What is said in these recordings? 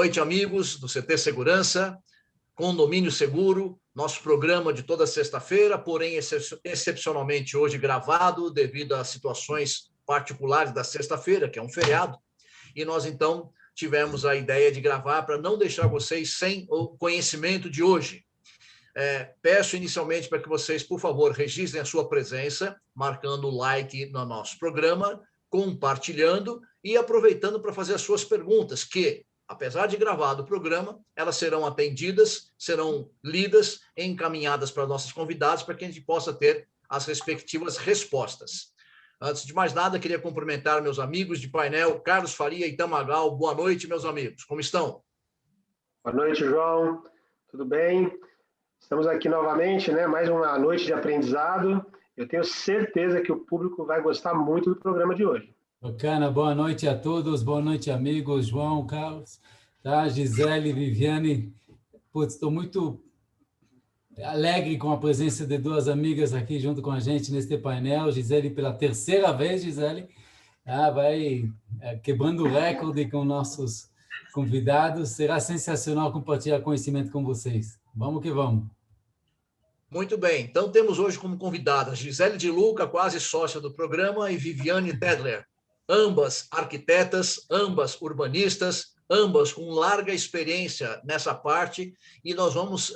noite, amigos do CT Segurança, Condomínio Seguro, nosso programa de toda sexta-feira, porém excepcionalmente hoje gravado devido a situações particulares da sexta-feira, que é um feriado, e nós então tivemos a ideia de gravar para não deixar vocês sem o conhecimento de hoje. Peço inicialmente para que vocês, por favor, registrem a sua presença, marcando o like no nosso programa, compartilhando e aproveitando para fazer as suas perguntas, que, apesar de gravado o programa, elas serão atendidas, serão lidas e encaminhadas para nossos convidados para que a gente possa ter as respectivas respostas. Antes de mais nada, queria cumprimentar meus amigos de painel, Carlos Faria e Tamagal. Boa noite, meus amigos. Como estão? Boa noite, João. Tudo bem? Estamos aqui novamente, né? Mais uma noite de aprendizado. Eu tenho certeza que o público vai gostar muito do programa de hoje. Bacana, boa noite a todos, boa noite, amigos, João, Carlos, tá? Gisele, Viviane. Putz, estou muito alegre com a presença de duas amigas aqui junto com a gente neste painel. Gisele, pela terceira vez, Gisele, vai quebrando o recorde com nossos convidados. Será sensacional compartilhar conhecimento com vocês. Vamos que vamos. Muito bem. Então, temos hoje como convidadas Gisele de Luca, quase sócia do programa, e Viviane Tedler, ambas arquitetas, ambas urbanistas, ambas com larga experiência nessa parte, e nós vamos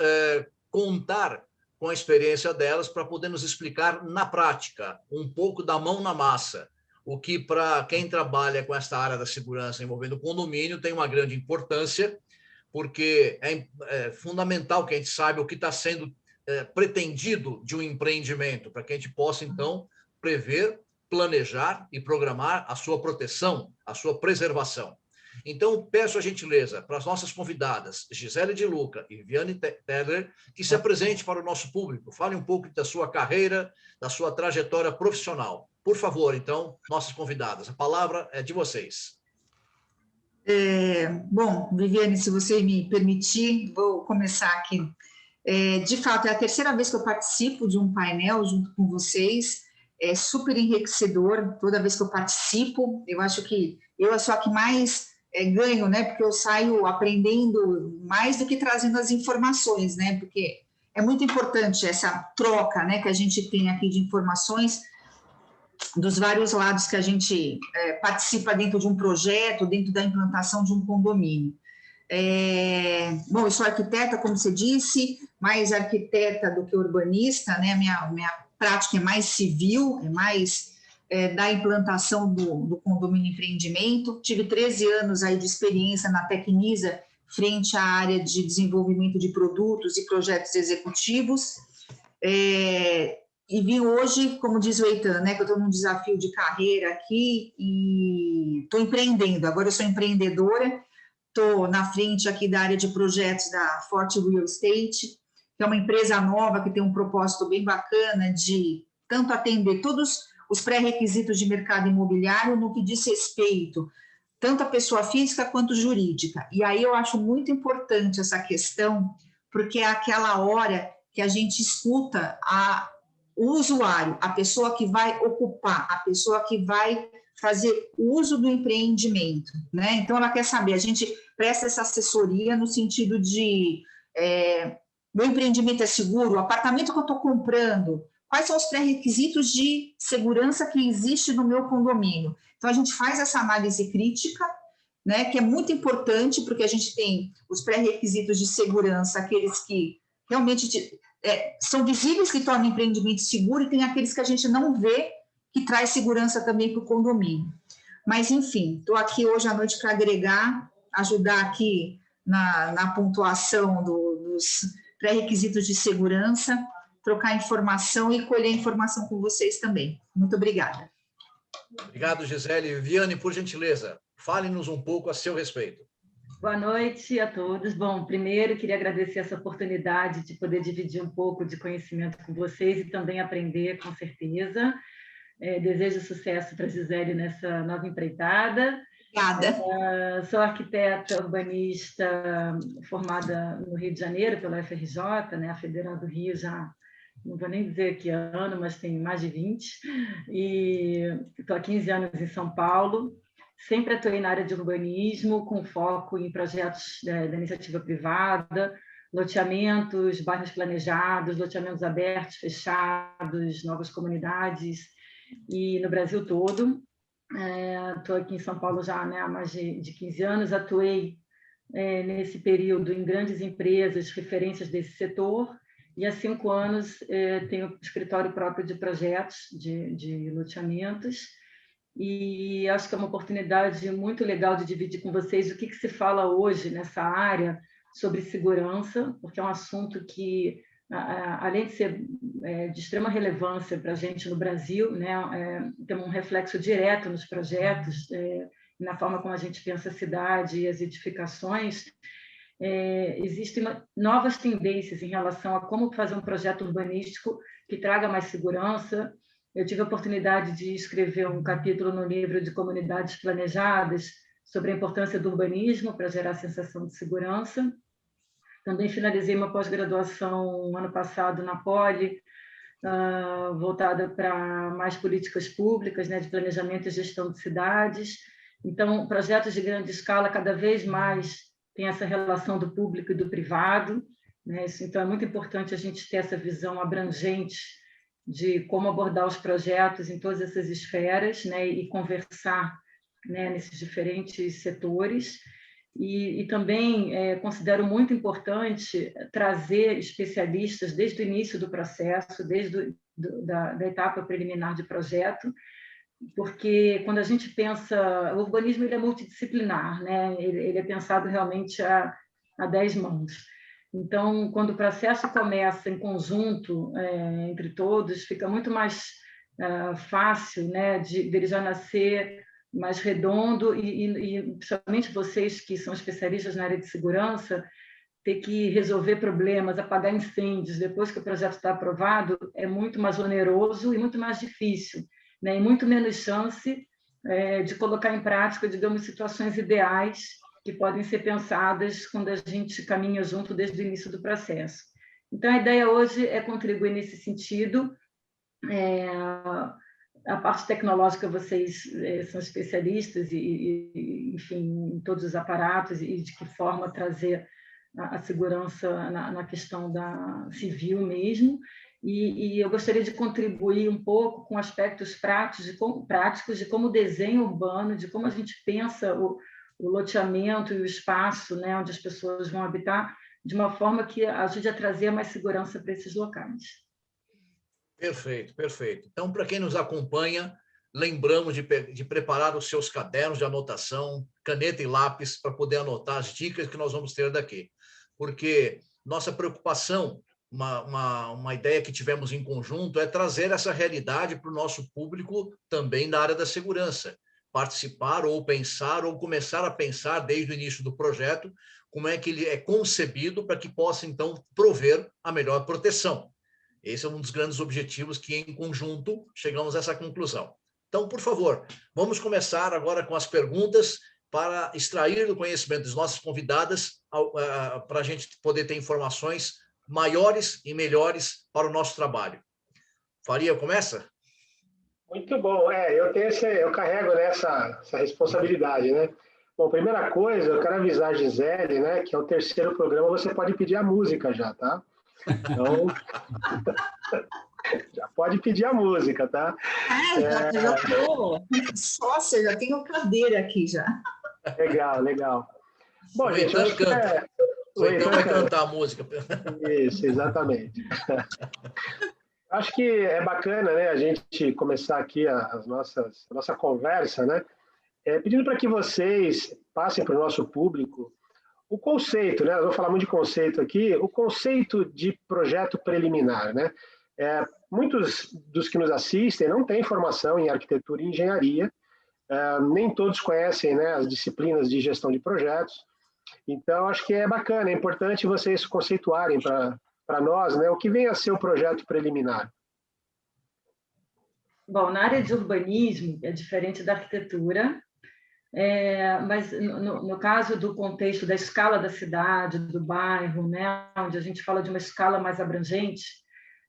contar com a experiência delas para poder nos explicar na prática, um pouco da mão na massa, o que para quem trabalha com esta área da segurança envolvendo o condomínio tem uma grande importância, porque é fundamental que a gente saiba o que está sendo pretendido de um empreendimento, para que a gente possa, então, prever, planejar e programar a sua proteção, a sua preservação. Então, peço a gentileza para as nossas convidadas, Gisele de Luca e Viviane Tedler, que se apresente para o nosso público, fale um pouco da sua carreira, da sua trajetória profissional. Por favor, então, nossas convidadas, a palavra é de vocês. Bom, Viviane, se você me permitir, vou começar aqui. De fato, é a terceira vez que eu participo de um painel junto com vocês, é super enriquecedor toda vez que eu participo. Eu acho que eu sou a que mais ganho, né? Porque eu saio aprendendo mais do que trazendo as informações, né? Porque é muito importante essa troca, né, que a gente tem aqui de informações dos vários lados que a gente participa dentro de um projeto, dentro da implantação de um condomínio. Bom, eu sou arquiteta, como você disse, mais arquiteta do que urbanista, né? Minha prática é mais civil, é mais da implantação do condomínio empreendimento. Tive 13 anos aí de experiência na Tecnisa, frente à área de desenvolvimento de produtos e projetos executivos. E vim hoje, como diz o Eitan, né, que eu estou num desafio de carreira aqui e estou empreendendo. Agora eu sou empreendedora. Estou na frente aqui da área de projetos da Forte Real Estate, que é uma empresa nova que tem um propósito bem bacana de tanto atender todos os pré-requisitos de mercado imobiliário no que diz respeito tanto à pessoa física quanto jurídica. E aí eu acho muito importante essa questão, porque é aquela hora que a gente escuta o usuário, a pessoa que vai ocupar, a pessoa que vai fazer uso do empreendimento, né? Então, ela quer saber, a gente presta essa assessoria no sentido de meu empreendimento é seguro, o apartamento que eu estou comprando, quais são os pré-requisitos de segurança que existe no meu condomínio? Então, a gente faz essa análise crítica, né, que é muito importante, porque a gente tem os pré-requisitos de segurança, aqueles que realmente são visíveis, que tornam o empreendimento seguro, e tem aqueles que a gente não vê, que traz segurança também para o condomínio. Mas, enfim, estou aqui hoje à noite para agregar, ajudar aqui na pontuação dos pré-requisitos de segurança, trocar informação e colher informação com vocês também. Muito obrigada. Obrigado, Gisele. Viviane, por gentileza, fale-nos um pouco a seu respeito. Boa noite a todos. Bom, primeiro, queria agradecer essa oportunidade de poder dividir um pouco de conhecimento com vocês e também aprender, com certeza. Desejo sucesso para a Gisele nessa nova empreitada. Obrigada. Sou arquiteta urbanista formada no Rio de Janeiro, pela FRJ, né, a Federal do Rio, já não vou nem dizer que ano, mas tem mais de 20. E estou há 15 anos em São Paulo. sempre atuei na área de urbanismo, com foco em projetos da iniciativa privada, loteamentos, bairros planejados, loteamentos abertos, fechados, novas comunidades, e no Brasil todo. Estou aqui em São Paulo já, né, há mais de 15 anos, atuei nesse período em grandes empresas, referências desse setor, e há 5 anos tenho escritório próprio de projetos de loteamentos, e acho que é uma oportunidade muito legal de dividir com vocês o que se fala hoje nessa área sobre segurança, porque é um assunto que, além de ser de extrema relevância para a gente no Brasil, né, tem um reflexo direto nos projetos, na forma como a gente pensa a cidade e as edificações. Existem novas tendências em relação a como fazer um projeto urbanístico que traga mais segurança. Eu tive a oportunidade de escrever um capítulo no livro de Comunidades Planejadas sobre a importância do urbanismo para gerar sensação de segurança. Também finalizei uma pós-graduação ano passado na Poli, voltada para mais políticas públicas, né, de planejamento e gestão de cidades. Então, projetos de grande escala cada vez mais têm essa relação do público e do privado, né? Então, é muito importante a gente ter essa visão abrangente de como abordar os projetos em todas essas esferas, né, e conversar, né, nesses diferentes setores. E também considero muito importante trazer especialistas desde o início do processo, desde da etapa preliminar de projeto, porque quando a gente pensa, o urbanismo ele é multidisciplinar, né? Ele é pensado realmente a 10 mãos. Então, quando o processo começa em conjunto, entre todos, fica muito mais fácil, né, dele já nascer mais redondo e principalmente vocês que são especialistas na área de segurança, ter que resolver problemas, apagar incêndios depois que o projeto está aprovado é muito mais oneroso e muito mais difícil, né? E muito menos chance de colocar em prática, digamos, situações ideais que podem ser pensadas quando a gente caminha junto desde o início do processo. Então, a ideia hoje é contribuir nesse sentido. A parte tecnológica, vocês são especialistas, enfim, em todos os aparatos, e de que forma trazer a segurança na questão da civil mesmo. E eu gostaria de contribuir um pouco com aspectos práticos de como o desenho urbano, de como a gente pensa o loteamento e o espaço, né, onde as pessoas vão habitar, de uma forma que ajude a trazer mais segurança para esses locais. Perfeito, perfeito. Então, para quem nos acompanha, lembramos de preparar os seus cadernos de anotação, caneta e lápis, para poder anotar as dicas que nós vamos ter daqui. Porque nossa preocupação, uma ideia que tivemos em conjunto, é trazer essa realidade para o nosso público também na área da segurança. Participar ou pensar, ou começar a pensar desde o início do projeto, como é que ele é concebido para que possa, então, prover a melhor proteção. Esse é um dos grandes objetivos que, em conjunto, chegamos a essa conclusão. Então, por favor, vamos começar agora com as perguntas para extrair do conhecimento das nossas convidadas, para a gente poder ter informações maiores e melhores para o nosso trabalho. Faria, começa? Muito bom. Eu carrego essa responsabilidade, né? Bom, primeira coisa, eu quero avisar a Gisele, né, que é o 3º programa, você pode pedir a música já, tá? Então, já pode pedir a música, tá? Já estou sócia, já tenho cadeira aqui já. Legal. Bom, o gente, Eitan canta. O Eitan vai cantar a música. Isso, exatamente. Acho que é bacana, né, a gente começar aqui a nossa conversa, né, pedindo para que vocês passem para o nosso público o conceito, né? Eu vou falar muito de conceito aqui, o conceito de projeto preliminar, né? Muitos dos que nos assistem não têm formação em arquitetura e engenharia, nem todos conhecem, né, as disciplinas de gestão de projetos, então acho que é bacana, é importante vocês conceituarem para nós, né, o que vem a ser o projeto preliminar. Bom, na área de urbanismo é diferente da arquitetura, mas no caso do contexto da escala da cidade, do bairro, né, onde a gente fala de uma escala mais abrangente,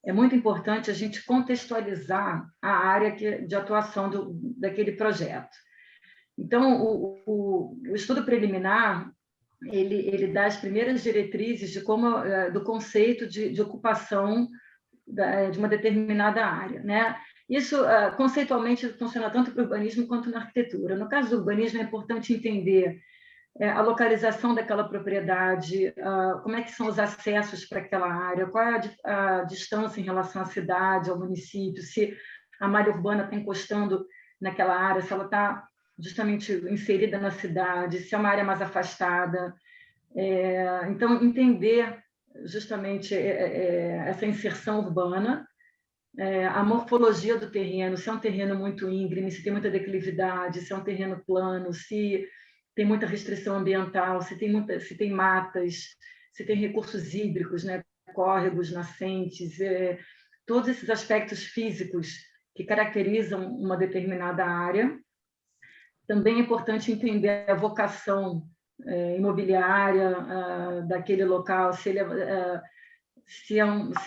é muito importante a gente contextualizar a área de atuação daquele projeto. Então, o estudo preliminar, ele dá as primeiras diretrizes de do conceito de ocupação de uma determinada área, né? Isso, conceitualmente, funciona tanto para o urbanismo quanto na arquitetura. No caso do urbanismo, é importante entender a localização daquela propriedade, como é que são os acessos para aquela área, qual é a distância em relação à cidade, ao município, se a malha urbana está encostando naquela área, se ela está justamente inserida na cidade, se é uma área mais afastada. Então, entender justamente essa inserção urbana, a morfologia do terreno, se é um terreno muito íngreme, se tem muita declividade, se é um terreno plano, se tem muita restrição ambiental, se tem matas, se tem recursos hídricos, né, córregos, nascentes, todos esses aspectos físicos que caracterizam uma determinada área. Também é importante entender a vocação imobiliária daquele local, se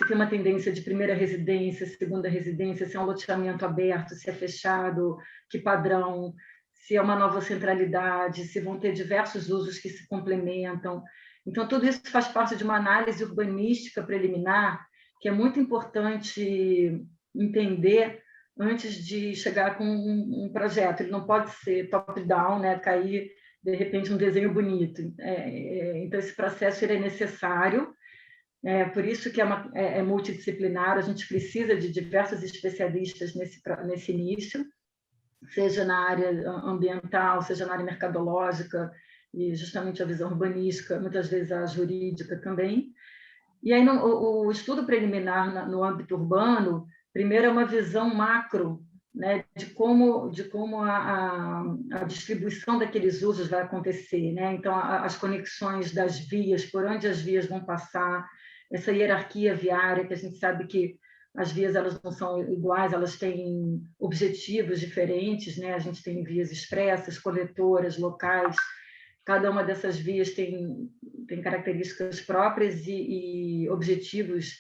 tem uma tendência de primeira residência, segunda residência, se é um loteamento aberto, se é fechado, que padrão, se é uma nova centralidade, se vão ter diversos usos que se complementam. Então, tudo isso faz parte de uma análise urbanística preliminar, que é muito importante entender antes de chegar com um projeto. Ele não pode ser top-down, né? Cair, de repente, um desenho bonito. Então, esse processo ele é necessário. Por isso que é multidisciplinar, a gente precisa de diversos especialistas nesse início, seja na área ambiental, seja na área mercadológica, e justamente a visão urbanística, muitas vezes a jurídica também. E aí, o estudo preliminar no âmbito urbano, primeiro é uma visão macro, né, de como a distribuição daqueles usos vai acontecer, né? Então, as conexões das vias, por onde as vias vão passar, essa hierarquia viária, que a gente sabe que as vias elas não são iguais, elas têm objetivos diferentes, né? A gente tem vias expressas, coletoras, locais, cada uma dessas vias tem características próprias e objetivos,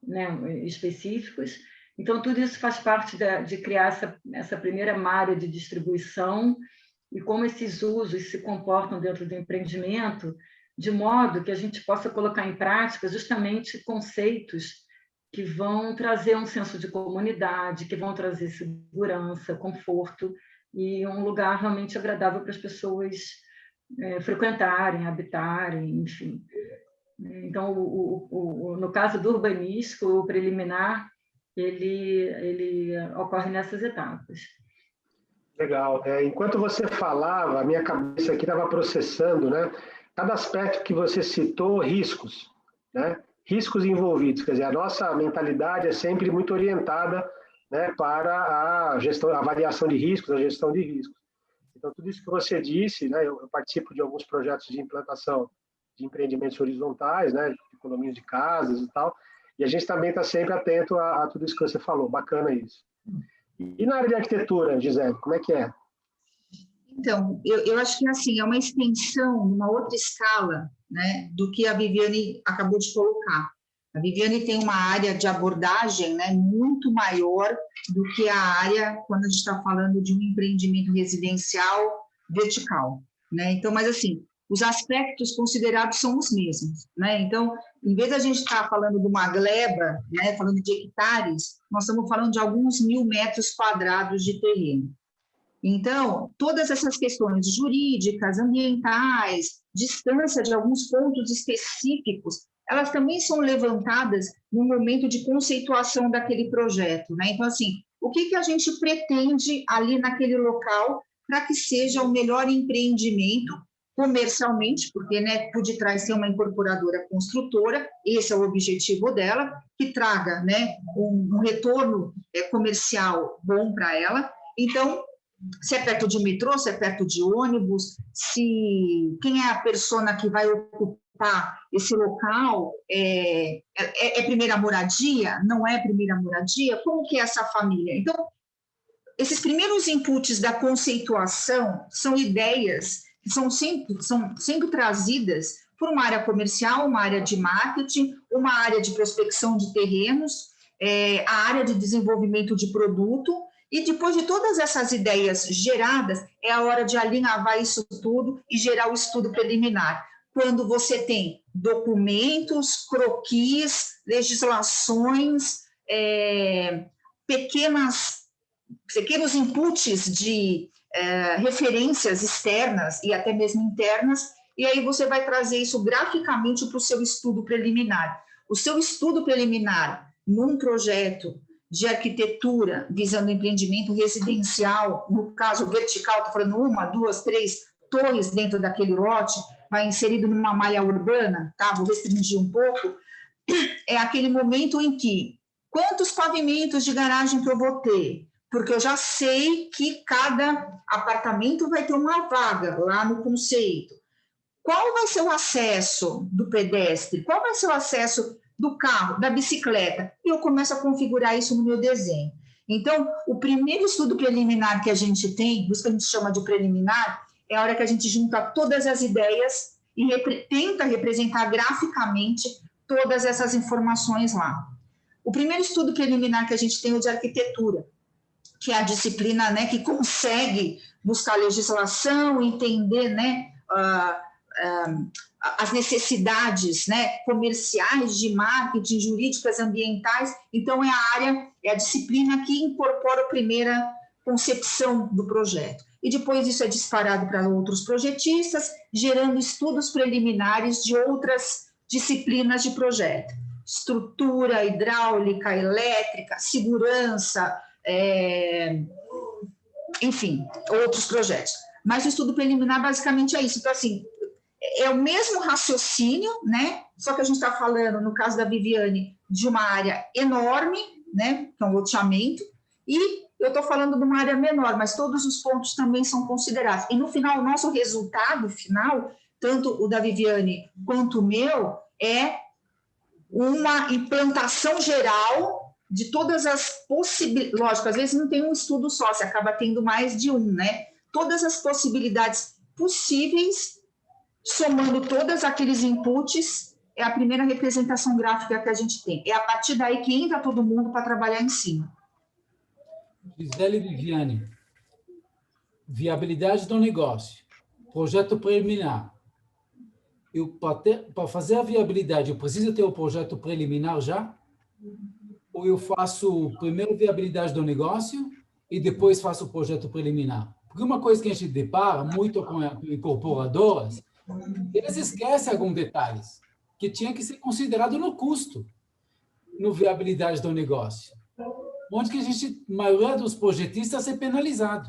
né, específicos. Então, tudo isso faz parte de criar essa primeira malha de distribuição e como esses usos se comportam dentro do empreendimento, de modo que a gente possa colocar em prática justamente conceitos que vão trazer um senso de comunidade, que vão trazer segurança, conforto e um lugar realmente agradável para as pessoas frequentarem, habitarem, enfim. Então, no caso do urbanístico, o preliminar, ele ocorre nessas etapas. Legal. Enquanto você falava, a minha cabeça aqui estava processando, né? Cada aspecto que você citou, riscos, né? Riscos envolvidos. Quer dizer, a nossa mentalidade é sempre muito orientada, né, para a avaliação de riscos, a gestão de riscos. Então, tudo isso que você disse, né? Eu participo de alguns projetos de implantação de empreendimentos horizontais, né? De condomínios de casas e tal. E a gente também está sempre atento a tudo isso que você falou. Bacana isso. E na área de arquitetura, Gisele, como é que é? Então, eu acho que assim, é uma extensão, uma outra escala, né, do que a Viviane acabou de colocar. A Viviane tem uma área de abordagem, né, muito maior do que a área quando a gente está falando de um empreendimento residencial vertical, né? Então, mas assim, os aspectos considerados são os mesmos, né? Então, em vez da gente estar falando de uma gleba, né, falando de hectares, nós estamos falando de alguns 1.000 metros quadrados de terreno. Então, todas essas questões jurídicas, ambientais, distância de alguns pontos específicos, elas também são levantadas no momento de conceituação daquele projeto, né? Então, assim, o que a gente pretende ali naquele local para que seja o melhor empreendimento comercialmente, porque, né, por detrás tem uma incorporadora construtora, esse é o objetivo dela, que traga, né, um retorno comercial bom para ela. Então, se é perto de metrô, se é perto de ônibus, se quem é a persona que vai ocupar esse local, é primeira moradia, não é primeira moradia, como que é essa família? Então, esses primeiros inputs da conceituação são ideias que são sempre trazidas por uma área comercial, uma área de marketing, uma área de prospecção de terrenos, a área de desenvolvimento de produto, E depois de todas essas ideias geradas, é a hora de alinhavar isso tudo e gerar o estudo preliminar. Quando você tem documentos, croquis, legislações, pequenos inputs de referências externas e até mesmo internas, e aí você vai trazer isso graficamente para o seu estudo preliminar. O seu estudo preliminar num projeto de arquitetura visando empreendimento residencial, no caso vertical, estou falando 1, 2, 3 torres dentro daquele lote, vai inserido numa malha urbana, tá? Vou restringir um pouco, é aquele momento em que quantos pavimentos de garagem que eu vou ter? Porque eu já sei que cada apartamento vai ter uma vaga lá no conceito. Qual vai ser o acesso do pedestre? Qual vai ser o acesso do carro, da bicicleta? E eu começo a configurar isso no meu desenho. Então, o primeiro estudo preliminar que a gente tem, isso que a gente chama de preliminar, é a hora que a gente junta todas as ideias e tenta representar graficamente todas essas informações lá. O primeiro estudo preliminar que a gente tem é o de arquitetura, que é a disciplina, né, que consegue buscar legislação, entender, né, as necessidades, né, comerciais, de marketing, jurídicas, ambientais. Então, é a disciplina que incorpora a primeira concepção do projeto. E depois isso é disparado para outros projetistas, gerando estudos preliminares de outras disciplinas de projeto. Estrutura, hidráulica, elétrica, segurança, enfim, outros projetos. Mas o estudo preliminar basicamente é isso. Então, assim, é o mesmo raciocínio, né? Só que a gente está falando, no caso da Viviane, de uma área enorme, né? Que é um loteamento, e eu estou falando de uma área menor, mas todos os pontos também são considerados. E no final, o nosso resultado final, tanto o da Viviane quanto o meu, é uma implantação geral de todas as possibilidades. Lógico, às vezes não tem um estudo só, você acaba tendo mais de um, né? Todas as possibilidades possíveis, somando todos aqueles inputs, é a primeira representação gráfica que a gente tem. É a partir daí que entra todo mundo para trabalhar em cima. Gisele e Viviane, viabilidade do negócio, projeto preliminar. Para fazer a viabilidade, eu preciso ter o projeto preliminar já? Ou eu faço primeiro viabilidade do negócio e depois faço o projeto preliminar? Porque uma coisa que a gente depara muito com incorporadoras, eles esquecem alguns detalhes que tinha que ser considerado no custo, no viabilidade do negócio. Onde que a maioria dos projetistas é penalizado.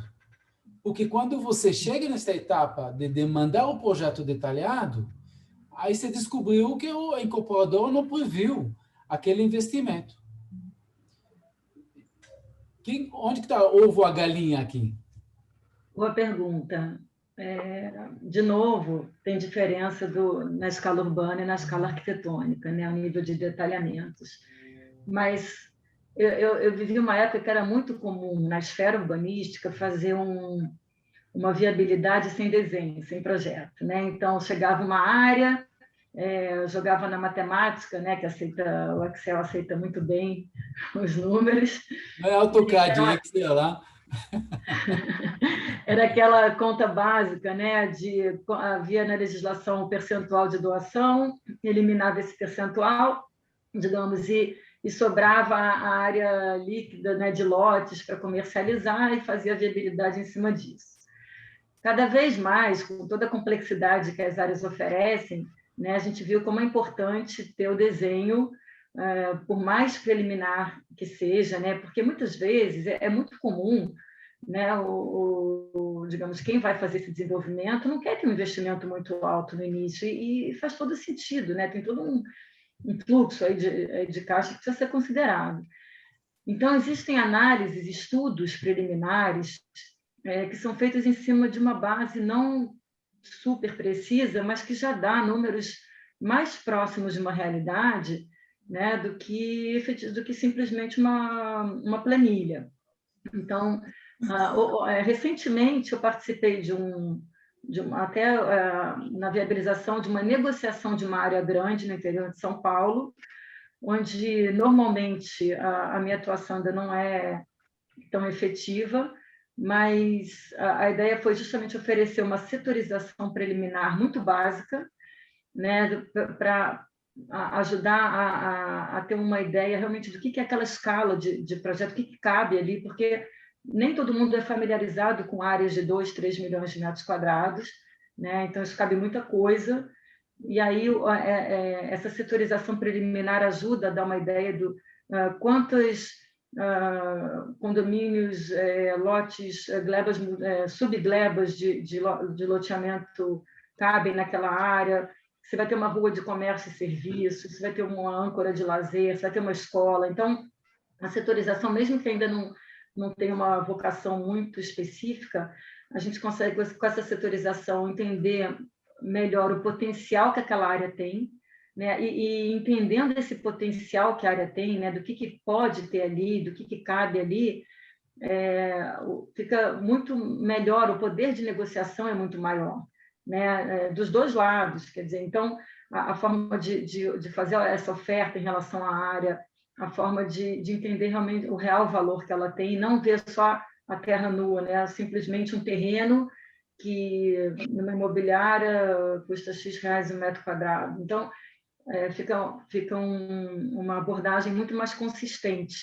Porque quando você chega nessa etapa de demandar o projeto detalhado, aí você descobriu que o incorporador não previu aquele investimento. Onde que está o ovo a galinha aqui? Boa pergunta. De novo, tem diferença na escala urbana e na escala arquitetônica, né, o nível de detalhamentos. Mas eu vivi uma época que era muito comum, na esfera urbanística, fazer uma viabilidade sem desenho, sem projeto, né? Então, chegava uma área, jogava na matemática, né, que o Excel aceita muito bem os números. Não é AutoCAD, é Excel lá. Era aquela conta básica, né? Havia na legislação o percentual de doação, eliminava esse percentual, digamos, e sobrava a área líquida, né, de lotes para comercializar e fazia a viabilidade em cima disso. Cada vez mais, com toda a complexidade que as áreas oferecem, né, a gente viu como é importante ter o desenho, por mais preliminar que seja, né, porque muitas vezes é muito comum, né, digamos, quem vai fazer esse desenvolvimento não quer ter um investimento muito alto no início, e faz todo sentido, né, tem todo um fluxo aí de caixa que precisa ser considerado. Então, existem análises, estudos preliminares que são feitos em cima de uma base não super precisa, mas que já dá números mais próximos de uma realidade, né, do que simplesmente uma planilha. Então, recentemente eu participei até na viabilização de uma negociação de uma área grande no interior de São Paulo, onde normalmente a minha atuação ainda não é tão efetiva, mas a ideia foi justamente oferecer uma setorização preliminar muito básica, né, para ajudar a ter uma ideia realmente do que é aquela escala de projeto, o que cabe ali, porque nem todo mundo é familiarizado com áreas de 2, 3 milhões de metros quadrados, né? Então, isso cabe muita coisa, e aí essa setorização preliminar ajuda a dar uma ideia do quantos condomínios, lotes, glebas, subglebas de loteamento cabem naquela área. Você vai ter uma rua de comércio e serviço, você vai ter uma âncora de lazer, você vai ter uma escola. Então, a setorização, mesmo que ainda não tenha uma vocação muito específica, a gente consegue, com essa setorização, entender melhor o potencial que aquela área tem, né? E entendendo esse potencial que a área tem, né? Do que pode ter ali, do que cabe ali, fica muito melhor, o poder de negociação é muito maior, né? Dos dois lados, quer dizer, então, a forma de fazer essa oferta em relação à área, a forma de entender realmente o real valor que ela tem, e não ver só a terra nua, né? Simplesmente um terreno que, numa imobiliária, custa X reais o metro quadrado. Então, fica uma abordagem muito mais consistente.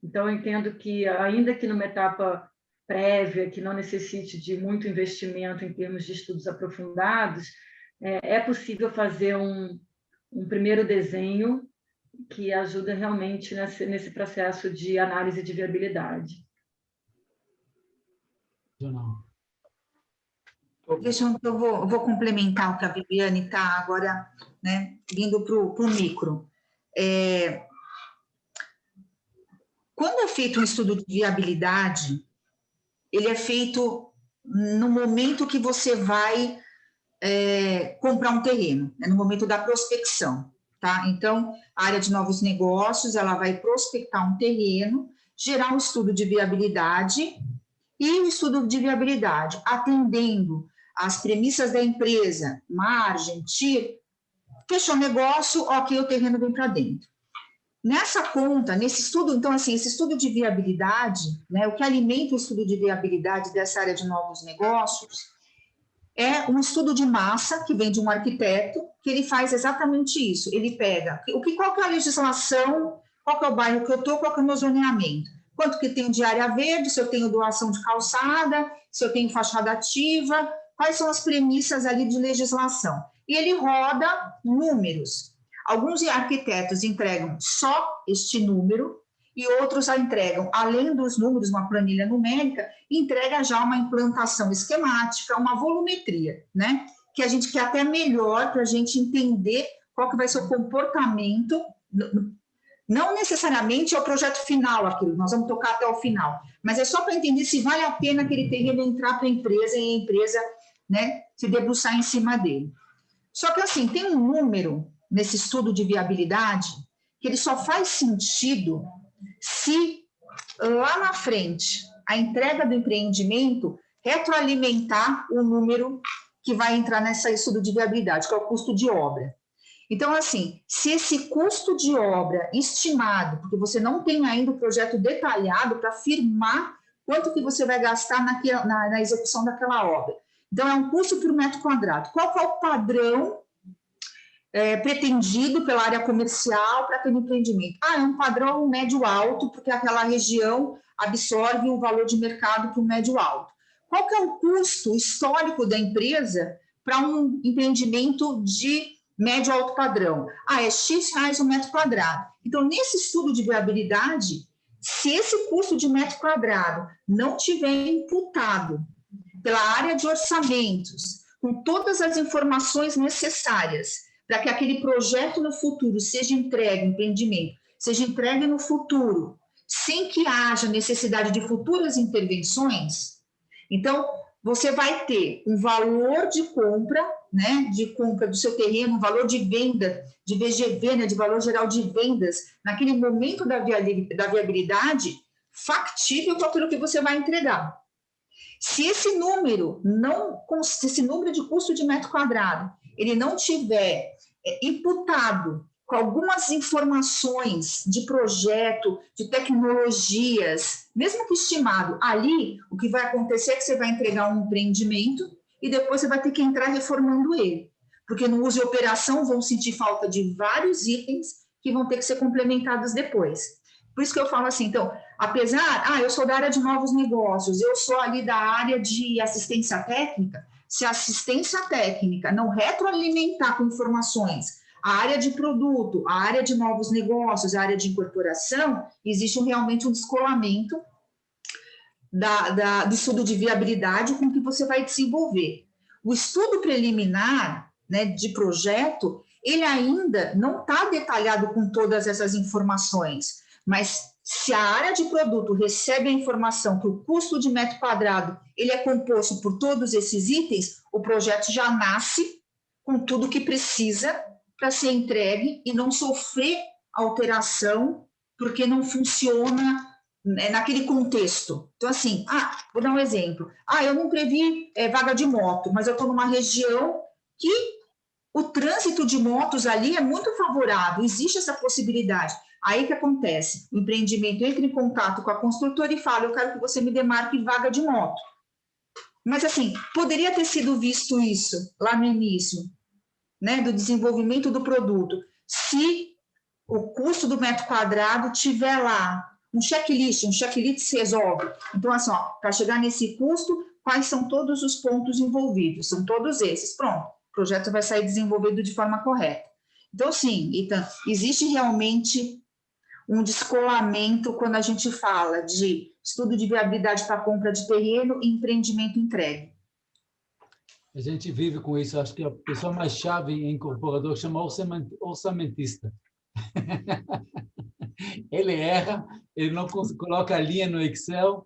Então, eu entendo que, ainda que numa etapa prévia, que não necessite de muito investimento em termos de estudos aprofundados, é possível fazer um primeiro desenho que ajuda realmente nesse processo de análise de viabilidade. Eu vou complementar o que a Viviane está agora, né, vindo para o micro. Quando é feito um estudo de viabilidade, ele é feito no momento que você vai comprar um terreno, né, no momento da prospecção, tá? Então, a área de novos negócios, ela vai prospectar um terreno, gerar um estudo de viabilidade, e o estudo de viabilidade, atendendo às premissas da empresa, margem, TIR, fechou o negócio, ok, o terreno vem para dentro. Nessa conta, nesse estudo, então, assim, esse estudo de viabilidade, né, o que alimenta o estudo de viabilidade dessa área de novos negócios, é um estudo de massa, que vem de um arquiteto, que ele faz exatamente isso. Ele pega qual que é a legislação, qual que é o bairro que eu estou, qual que é o meu zoneamento. Quanto que tenho de área verde, se eu tenho doação de calçada, se eu tenho fachada ativa, quais são as premissas ali de legislação. E ele roda números. Alguns arquitetos entregam só este número e outros entregam, além dos números, uma planilha numérica, entrega já uma implantação esquemática, uma volumetria, né? Que a gente quer até melhor para a gente entender qual que vai ser o comportamento. Não necessariamente é o projeto final aquilo, nós vamos tocar até o final, mas é só para entender se vale a pena aquele terreno entrar para a empresa e a empresa, né, se debruçar em cima dele. Só que, assim, tem um número nesse estudo de viabilidade que ele só faz sentido se lá na frente a entrega do empreendimento retroalimentar o número que vai entrar nesse estudo de viabilidade, que é o custo de obra. Então, assim, se esse custo de obra estimado, porque você não tem ainda o projeto detalhado para afirmar quanto que você vai gastar na execução daquela obra. Então, é um custo por metro quadrado. Qual que é o padrão pretendido pela área comercial para aquele empreendimento? É um padrão médio-alto, porque aquela região absorve o valor de mercado para o médio-alto. Qual que é o custo histórico da empresa para um empreendimento de médio alto padrão? É X reais o metro quadrado. Então, nesse estudo de viabilidade, se esse custo de metro quadrado não tiver imputado pela área de orçamentos, com todas as informações necessárias para que aquele projeto no futuro seja entregue, empreendimento, seja entregue no futuro, sem que haja necessidade de futuras intervenções, então, você vai ter um valor de compra, né, de compra do seu terreno, um valor de venda, de VGV, né, de valor geral de vendas, naquele momento da viabilidade, factível com aquilo que você vai entregar. Se esse número de custo de metro quadrado, ele não tiver imputado com algumas informações de projeto, de tecnologias, mesmo que estimado, ali o que vai acontecer é que você vai entregar um empreendimento e depois você vai ter que entrar reformando ele, porque no uso e operação vão sentir falta de vários itens que vão ter que ser complementados depois. Por isso que eu falo assim, então, apesar, eu sou da área de novos negócios, eu sou ali da área de assistência técnica, se a assistência técnica não retroalimentar com informações a área de produto, a área de novos negócios, a área de incorporação, existe realmente um descolamento do estudo de viabilidade com que você vai desenvolver. O estudo preliminar, né, de projeto, ele ainda não está detalhado com todas essas informações, mas se a área de produto recebe a informação que o custo de metro quadrado ele é composto por todos esses itens, o projeto já nasce com tudo que precisa para ser entregue e não sofrer alteração porque não funciona naquele contexto. Então, assim, vou dar um exemplo. Eu não previ vaga de moto, mas eu estou numa região que o trânsito de motos ali é muito favorável, existe essa possibilidade. Aí que acontece? O empreendimento entra em contato com a construtora e fala, eu quero que você me demarque vaga de moto. Mas, assim, poderia ter sido visto isso lá no início, né, do desenvolvimento do produto, se o custo do metro quadrado tiver lá um checklist se resolve. Então, assim, para chegar nesse custo, quais são todos os pontos envolvidos? São todos esses. Pronto, o projeto vai sair desenvolvido de forma correta. Então, sim, Ethan, existe realmente um descolamento quando a gente fala de estudo de viabilidade para compra de terreno e empreendimento entregue. A gente vive com isso. Acho que a pessoa mais chave em incorporador chama orçamentista. Ele erra, ele não coloca a linha no Excel.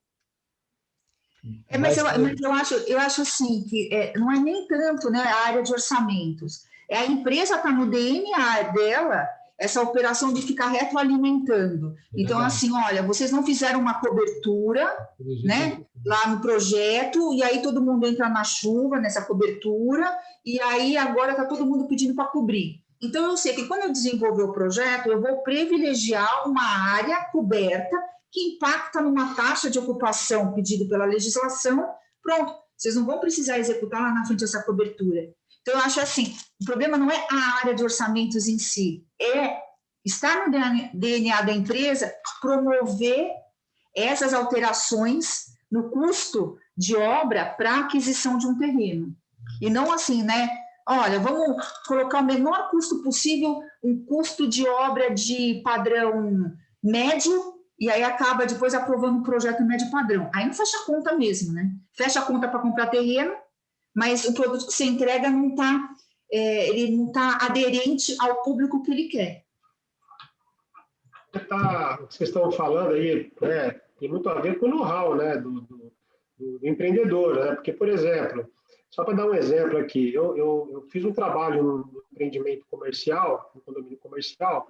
Mas eu acho assim, que não é nem tanto, né, a área de orçamentos. A empresa está no DNA dela, essa operação de ficar retroalimentando. Então, assim, olha, vocês não fizeram uma cobertura, né, lá no projeto, e aí todo mundo entra na chuva, nessa cobertura, e aí agora está todo mundo pedindo para cobrir. Então, eu sei que quando eu desenvolver o projeto, eu vou privilegiar uma área coberta que impacta numa taxa de ocupação pedido pela legislação. Pronto, vocês não vão precisar executar lá na frente essa cobertura. Então, eu acho assim, o problema não é a área de orçamentos em si, é estar no DNA da empresa promover essas alterações no custo de obra para aquisição de um terreno. E não assim, né? Olha, vamos colocar o menor custo possível, um custo de obra de padrão médio, e aí acaba depois aprovando um projeto médio padrão. Aí não fecha a conta mesmo, né? Fecha a conta para comprar terreno, mas o produto que você entrega não está ele não está aderente ao público que ele quer. O que vocês estão falando aí, né, tem muito a ver com o know-how, né, do empreendedor, né? Porque, por exemplo, só para dar um exemplo aqui, eu fiz um trabalho no empreendimento comercial, no condomínio comercial,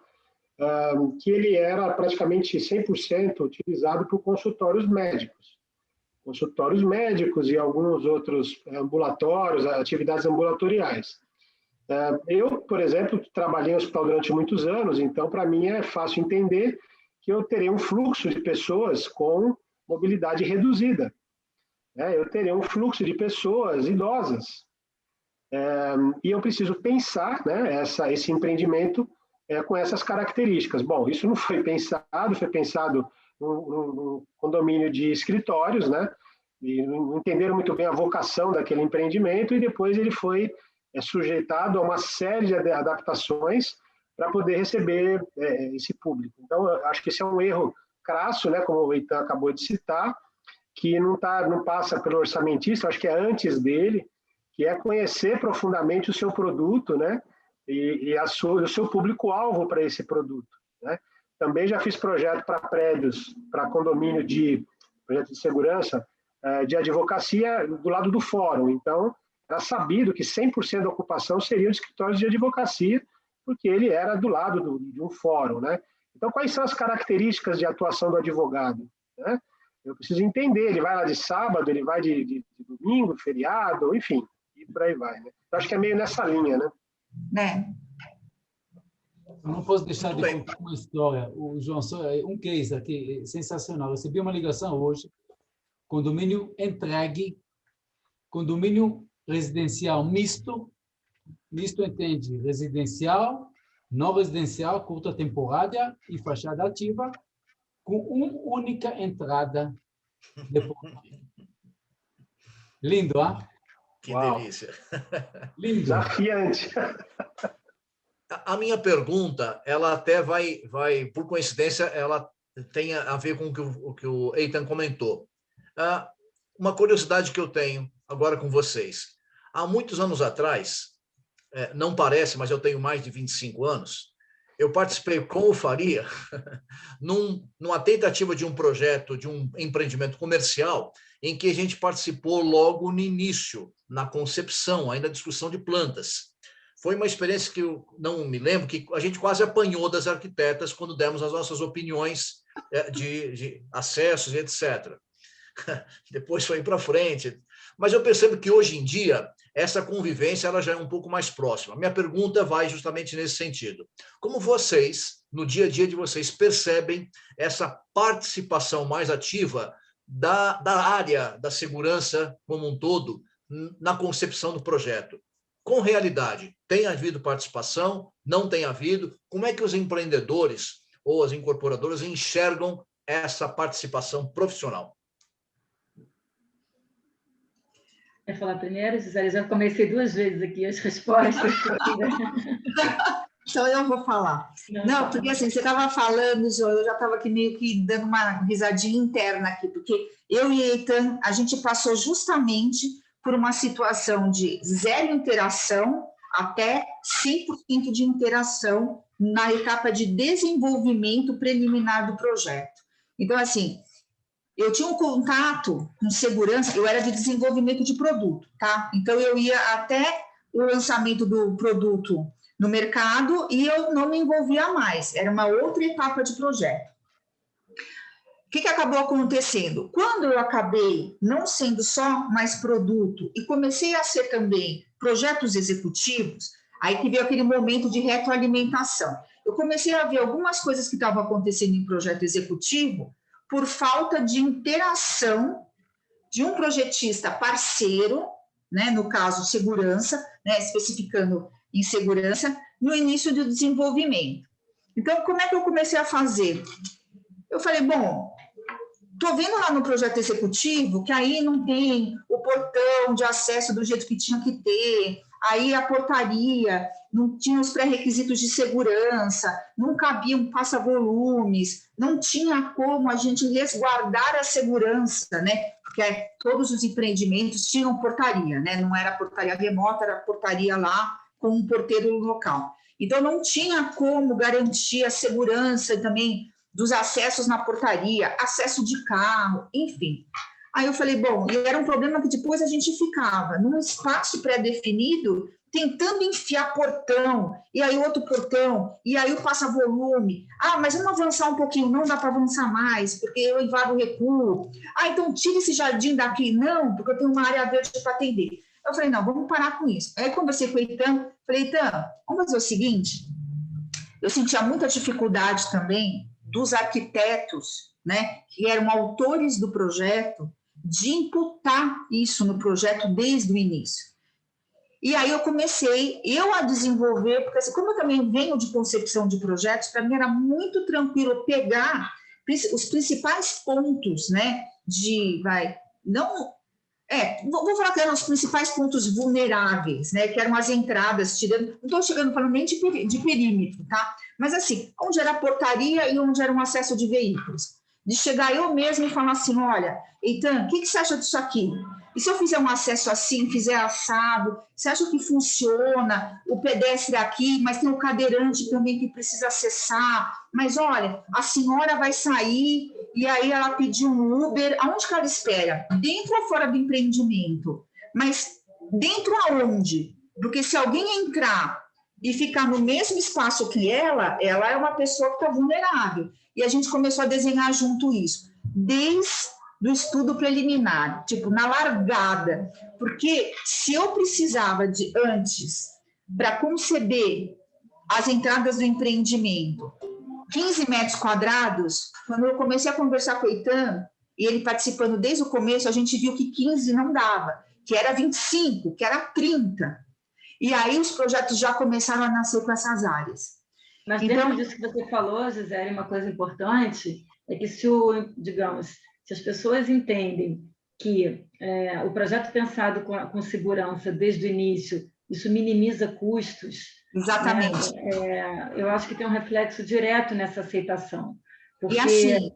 que ele era praticamente 100% utilizado por consultórios médicos e alguns outros ambulatórios, atividades ambulatoriais. Eu, por exemplo, trabalhei em hospital durante muitos anos, então, para mim, é fácil entender que eu terei um fluxo de pessoas com mobilidade reduzida. Eu terei um fluxo de pessoas idosas. E eu preciso pensar, né, esse empreendimento com essas características. Bom, isso não foi pensado no condomínio de escritórios, né? E não entenderam muito bem a vocação daquele empreendimento e depois ele foi sujeitado a uma série de adaptações para poder receber esse público. Então, eu acho que esse é um erro crasso, né, como o Eitan acabou de citar, que não passa pelo orçamentista, acho que é antes dele, que é conhecer profundamente o seu produto, né, e o seu público-alvo para esse produto, né. Também já fiz projeto para prédios, para condomínio projeto de segurança, de advocacia do lado do fórum. Então, era sabido que 100% da ocupação seriam escritórios de advocacia, porque ele era do lado de um fórum, né? Então, quais são as características de atuação do advogado, né? Eu preciso entender, ele vai lá de sábado, ele vai de domingo, feriado, enfim, e por aí vai, né? Eu acho que é meio nessa linha, né? Não posso deixar Muito de bem. contar uma história. O João, um case aqui sensacional. Recebi uma ligação hoje, condomínio entregue, condomínio residencial misto. Misto entende residencial, não residencial, curta temporada e fachada ativa, com uma única entrada de portaria. Lindo, ah? Que Uau. delícia. Lindo. Desafiante. A minha pergunta, ela até vai, por coincidência, ela tem a ver com o que o Eitan comentou. Uma curiosidade que eu tenho agora com vocês. Há muitos anos atrás, não parece, mas eu tenho mais de 25 anos, eu participei com o Faria numa tentativa de um projeto, de um empreendimento comercial, em que a gente participou logo no início, na concepção, ainda na discussão de plantas. Foi uma experiência que eu não me lembro, que a gente quase apanhou das arquitetas quando demos as nossas opiniões de acessos e etc. Depois foi para frente. Mas eu percebo que hoje em dia essa convivência ela já é um pouco mais próxima. Minha pergunta vai justamente nesse sentido. Como vocês, no dia a dia de vocês, percebem essa participação mais ativa da área da segurança como um todo na concepção do projeto? Com realidade, tem havido participação? Não tem havido? Como é que os empreendedores ou as incorporadoras enxergam essa participação profissional? Quer falar primeiro, Gisele? Já comecei 2 vezes aqui as respostas. Então eu vou falar. Não, porque assim, você estava falando, João, eu já estava aqui meio que dando uma risadinha interna aqui, porque eu e Eitan, a gente passou justamente por uma situação de 0 interação até 100% de interação na etapa de desenvolvimento preliminar do projeto. Então, assim, eu tinha um contato com segurança, eu era de desenvolvimento de produto, tá? Então, eu ia até o lançamento do produto no mercado e eu não me envolvia mais, era uma outra etapa de projeto. O que acabou acontecendo? Quando eu acabei não sendo só mais produto e comecei a ser também projetos executivos, aí que veio aquele momento de retroalimentação. Eu comecei a ver algumas coisas que estavam acontecendo em projeto executivo por falta de interação de um projetista parceiro, né, no caso segurança, né, especificando em segurança, no início do desenvolvimento. Então, como é que eu comecei a fazer? Eu falei, bom, estou vendo lá no projeto executivo que aí não tem o portão de acesso do jeito que tinha que ter, aí a portaria não tinha os pré-requisitos de segurança, não cabiam passa-volumes, não tinha como a gente resguardar a segurança, né? Porque todos os empreendimentos tinham portaria, né? Não era portaria remota, era portaria lá com um porteiro local. Então, não tinha como garantir a segurança também dos acessos na portaria, acesso de carro, enfim. Aí eu falei, bom, e era um problema que depois a gente ficava num espaço pré-definido, tentando enfiar portão, e aí outro portão, e aí o passa-volume. Ah, mas vamos avançar um pouquinho, não dá para avançar mais, porque eu invado o recuo. Ah, então tira esse jardim daqui. Não, porque eu tenho uma área verde para atender. Eu falei, não, vamos parar com isso. Aí conversei com o Eitan, falei, Eitan, vamos fazer o seguinte, eu sentia muita dificuldade também dos arquitetos, né, que eram autores do projeto, de imputar isso no projeto desde o início. E aí eu comecei a desenvolver, porque assim, como eu também venho de concepção de projetos, para mim era muito tranquilo pegar os principais pontos, né, vou falar que eram os principais pontos vulneráveis, né, que eram as entradas, não estou chegando falando nem de perímetro, tá? Mas assim, onde era a portaria e onde era um acesso de veículos. De chegar eu mesma e falar assim, olha, Eitan, o que você acha disso aqui? E se eu fizer um acesso assim, fizer assado, você acha que funciona? O pedestre aqui, mas tem o cadeirante também que precisa acessar. Mas olha, a senhora vai sair e aí ela pediu um Uber. Aonde que ela espera? Dentro ou fora do empreendimento? Mas dentro aonde? Porque se alguém entrar e ficar no mesmo espaço que ela é uma pessoa que está vulnerável. E a gente começou a desenhar junto isso, desde do estudo preliminar, tipo, na largada, porque se eu precisava de antes, para conceber as entradas do empreendimento. 15 metros quadrados, quando eu comecei a conversar com o Eitan, e ele participando desde o começo, a gente viu que 15 não dava, que era 25, que era 30. E aí os projetos já começaram a nascer com essas áreas. Mas dentro disso que você falou, Gisele, uma coisa importante é que se as pessoas entendem que o projeto pensado com segurança desde o início, isso minimiza custos. Exatamente. Né? Eu acho que tem um reflexo direto nessa aceitação. Porque e assim,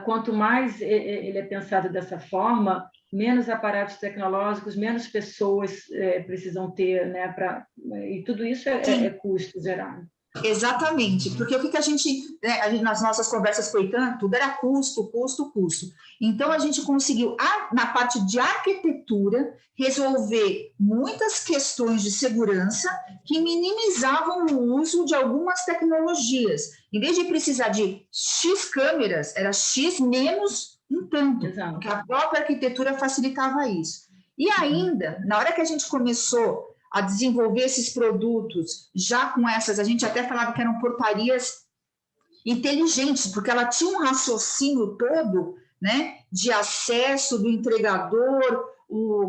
quanto mais ele é pensado dessa forma, menos aparatos tecnológicos, menos pessoas precisam ter, né? E tudo isso é custo gerado. Exatamente, porque o que a gente, nas nossas conversas com o Eitan, tudo era custo, custo, custo. Então, a gente conseguiu, na parte de arquitetura, resolver muitas questões de segurança que minimizavam o uso de algumas tecnologias. Em vez de precisar de X câmeras, era X menos um tanto, Exato. porque a própria arquitetura facilitava isso. E ainda, na hora que a gente começou a desenvolver esses produtos, já com essas, a gente até falava que eram portarias inteligentes, porque ela tinha um raciocínio todo, né, de acesso do entregador,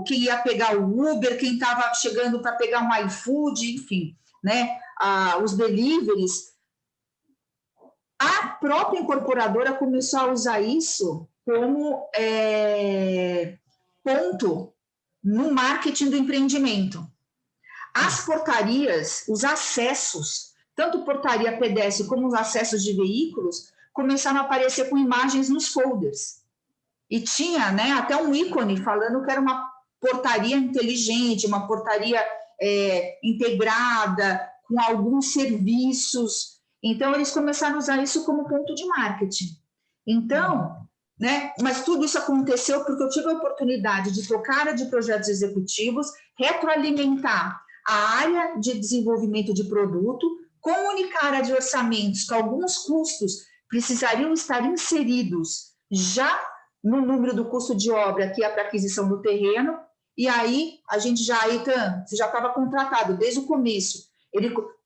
quem ia pegar o Uber, quem estava chegando para pegar um iFood, enfim, né, os deliveries. A própria incorporadora começou a usar isso como ponto no marketing do empreendimento. As portarias, os acessos, tanto portaria pedestre como os acessos de veículos, começaram a aparecer com imagens nos folders. E tinha, né, até um ícone falando que era uma portaria inteligente, uma portaria integrada, com alguns serviços. Então, eles começaram a usar isso como ponto de marketing. Então, né, mas tudo isso aconteceu porque eu tive a oportunidade de tocar a área de projetos executivos, retroalimentar a área de desenvolvimento de produto, comunicar a área de orçamentos que alguns custos precisariam estar inseridos já no número do custo de obra, que é para aquisição do terreno, e aí a gente você já estava contratado desde o começo.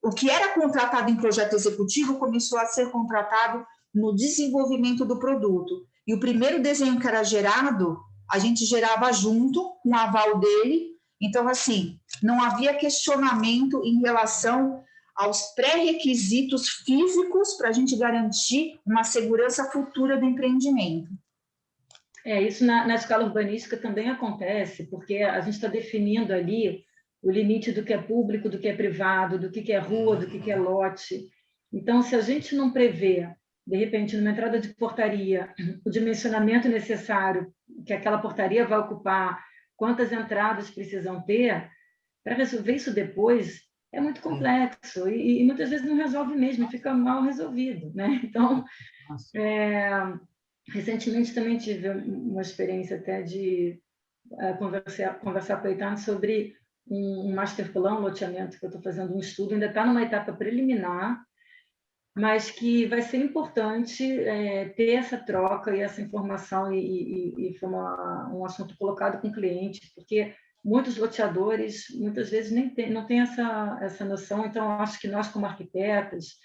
O que era contratado em projeto executivo começou a ser contratado no desenvolvimento do produto. E o primeiro desenho que era gerado, a gente gerava junto, com o aval dele. Então, assim, não havia questionamento em relação aos pré-requisitos físicos para a gente garantir uma segurança futura do empreendimento. Isso na escala urbanística também acontece, porque a gente está definindo ali o limite do que é público, do que é privado, do que é rua, do que é lote. Então, se a gente não prevê, de repente, numa entrada de portaria, o dimensionamento necessário que aquela portaria vai ocupar, quantas entradas precisam ter, para resolver isso depois é muito complexo e muitas vezes não resolve mesmo, fica mal resolvido, né? Então, recentemente também tive uma experiência até de conversar com o Eitan sobre um master plan, um loteamento que eu estou fazendo um estudo, ainda está numa etapa preliminar, mas que vai ser importante ter essa troca e essa informação e foi um assunto colocado com o cliente, porque muitos loteadores, muitas vezes, não têm essa noção, então acho que nós, como arquitetas,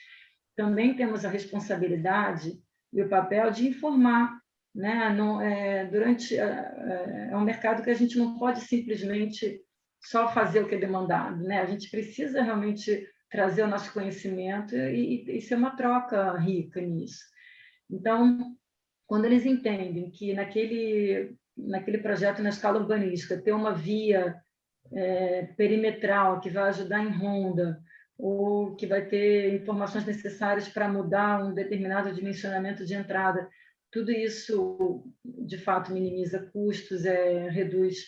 também temos a responsabilidade e o papel de informar, né? É um mercado que a gente não pode simplesmente só fazer o que é demandado, né? A gente precisa realmente trazer o nosso conhecimento e ser uma troca rica nisso. Então, quando eles entendem que naquele projeto na escala urbanística ter uma via perimetral que vai ajudar em ronda ou que vai ter informações necessárias para mudar um determinado dimensionamento de entrada, tudo isso, de fato, minimiza custos, reduz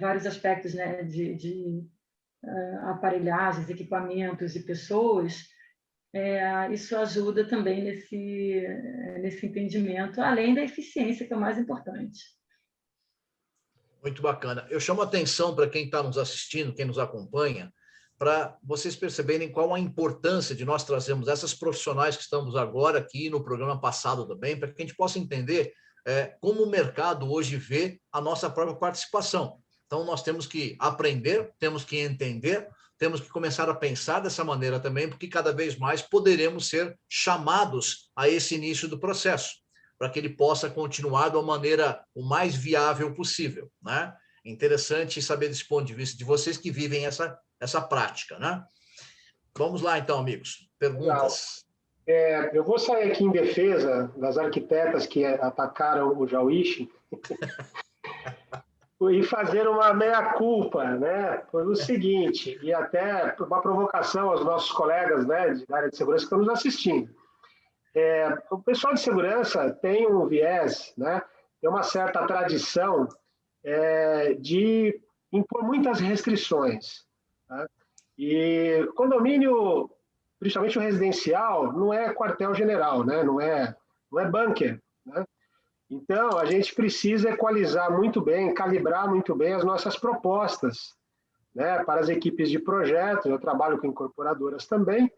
vários aspectos, né, de aparelhagens, equipamentos e pessoas, isso ajuda também nesse entendimento, além da eficiência, que é o mais importante. Muito bacana. Eu chamo a atenção para quem está nos assistindo, quem nos acompanha, para vocês perceberem qual a importância de nós trazermos essas profissionais que estamos agora aqui no programa passado também, para que a gente possa entender como o mercado hoje vê a nossa própria participação. Então, nós temos que aprender, temos que entender, temos que começar a pensar dessa maneira também, porque cada vez mais poderemos ser chamados a esse início do processo, para que ele possa continuar de uma maneira o mais viável possível, né? Interessante saber desse ponto de vista de vocês que vivem essa prática, né? Vamos lá, então, amigos. Perguntas. Eu vou sair aqui em defesa das arquitetas que atacaram o Jauichi e fazer uma meia-culpa, né? Pelo seguinte, e até uma provocação aos nossos colegas, né, da área de segurança que estão nos assistindo. O pessoal de segurança tem um viés, né, tem uma certa tradição de impor muitas restrições, tá? E condomínio, principalmente o residencial, não é quartel-general, né? Não é bunker, né? Então, a gente precisa equalizar muito bem, calibrar muito bem as nossas propostas, né, para as equipes de projetos. Eu trabalho com incorporadoras também,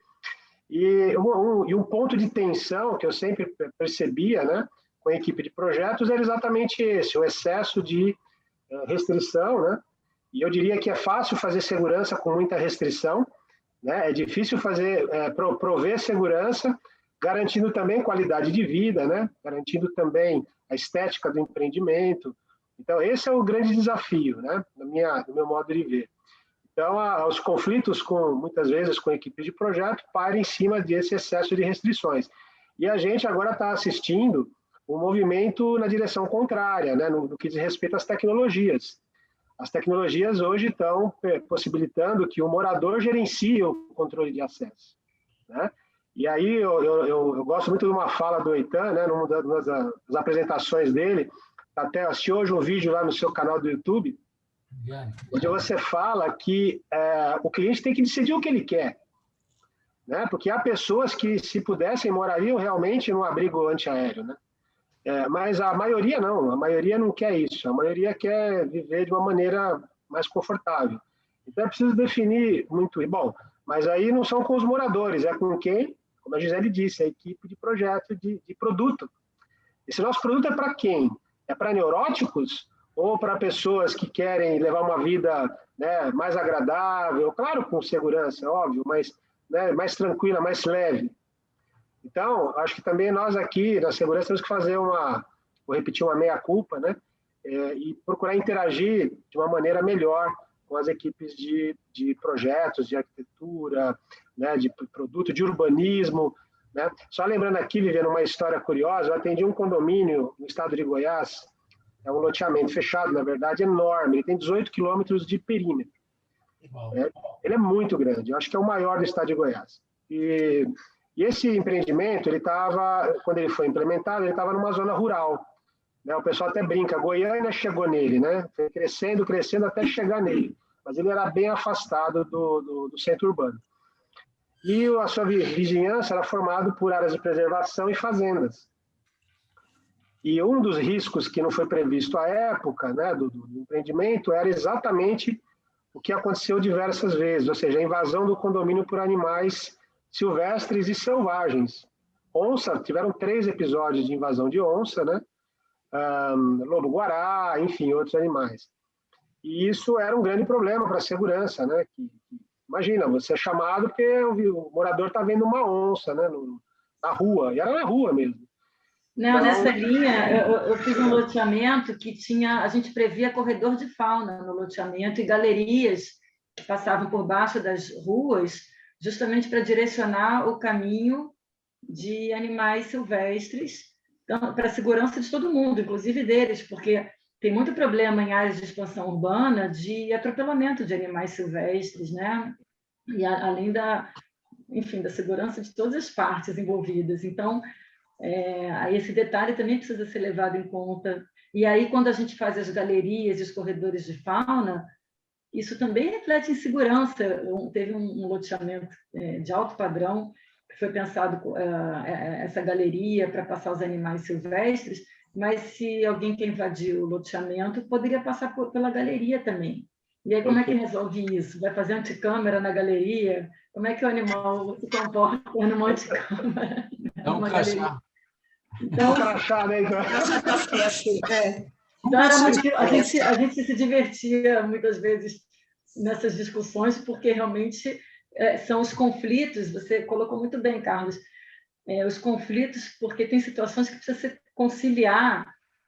e um ponto de tensão que eu sempre percebia, né, com a equipe de projetos era exatamente esse, o excesso de restrição, né? E eu diria que é fácil fazer segurança com muita restrição, né? É difícil prover segurança, garantindo também qualidade de vida, né? Garantindo também a estética do empreendimento. Então, esse é o grande desafio, né? Do meu modo de ver. Então, os conflitos, muitas vezes, com equipes de projeto, param em cima desse excesso de restrições. E a gente agora está assistindo um movimento na direção contrária, né? No que diz respeito às tecnologias. As tecnologias hoje estão possibilitando que o morador gerencie o controle de acesso, né? E aí eu gosto muito de uma fala do Eitan, né, numa das apresentações dele, até assisti hoje um vídeo lá no seu canal do YouTube, onde você fala que o cliente tem que decidir o que ele quer, né? Porque há pessoas que, se pudessem, morariam realmente num abrigo antiaéreo, né? Mas a maioria não quer isso, a maioria quer viver de uma maneira mais confortável. Então é preciso definir muito bom, mas aí não são com os moradores, é com quem, como a Gisele disse, a equipe de projeto, de produto. Esse nosso produto é para quem? É para neuróticos ou para pessoas que querem levar uma vida, né, mais agradável, claro, com segurança, óbvio, mas, né, mais tranquila, mais leve. Então, acho que também nós aqui, na segurança, temos que fazer vou repetir, uma meia-culpa, né? E procurar interagir de uma maneira melhor com as equipes de projetos, de arquitetura, né, de produto, de urbanismo, né? Só lembrando aqui, vivendo uma história curiosa, eu atendi um condomínio no estado de Goiás, é um loteamento fechado, na verdade, enorme, ele tem 18 quilômetros de perímetro. Ele é muito grande, eu acho que é o maior do estado de Goiás. E esse empreendimento, quando ele foi implementado, ele estava numa zona rural, né? O pessoal até brinca, Goiânia chegou nele, né? Foi crescendo, crescendo até chegar nele, mas ele era bem afastado do centro urbano. E a sua vizinhança era formada por áreas de preservação e fazendas. E um dos riscos que não foi previsto à época, né, do empreendimento era exatamente o que aconteceu diversas vezes, ou seja, a invasão do condomínio por animais silvestres e selvagens. Onça, tiveram 3 episódios de invasão de onça, né? Lobo-guará, enfim, outros animais. E isso era um grande problema para a segurança, né? Imagina, você é chamado porque o morador está vendo uma onça, né, na rua, e era na rua mesmo. Não, então, nessa linha, eu fiz um loteamento que a gente previa corredor de fauna no loteamento e galerias que passavam por baixo das ruas, justamente para direcionar o caminho de animais silvestres, então, para a segurança de todo mundo, inclusive deles, porque tem muito problema em áreas de expansão urbana de atropelamento de animais silvestres, né? E além da segurança de todas as partes envolvidas. Então, esse detalhe também precisa ser levado em conta. E aí, quando a gente faz as galerias e os corredores de fauna, isso também reflete em segurança. Teve um loteamento de alto padrão, que foi pensado essa galeria para passar os animais silvestres, mas se alguém quer invadir o loteamento, poderia passar pela galeria também. E aí, como é que resolve isso? Vai fazer anticâmera na galeria? Como é que o animal se comporta com o animal anticâmera? É um crachá. Então, um crachá, né? Então a gente se divertia muitas vezes nessas discussões, porque realmente são os conflitos, você colocou muito bem, Carlos, os conflitos, porque tem situações que precisa se conciliar,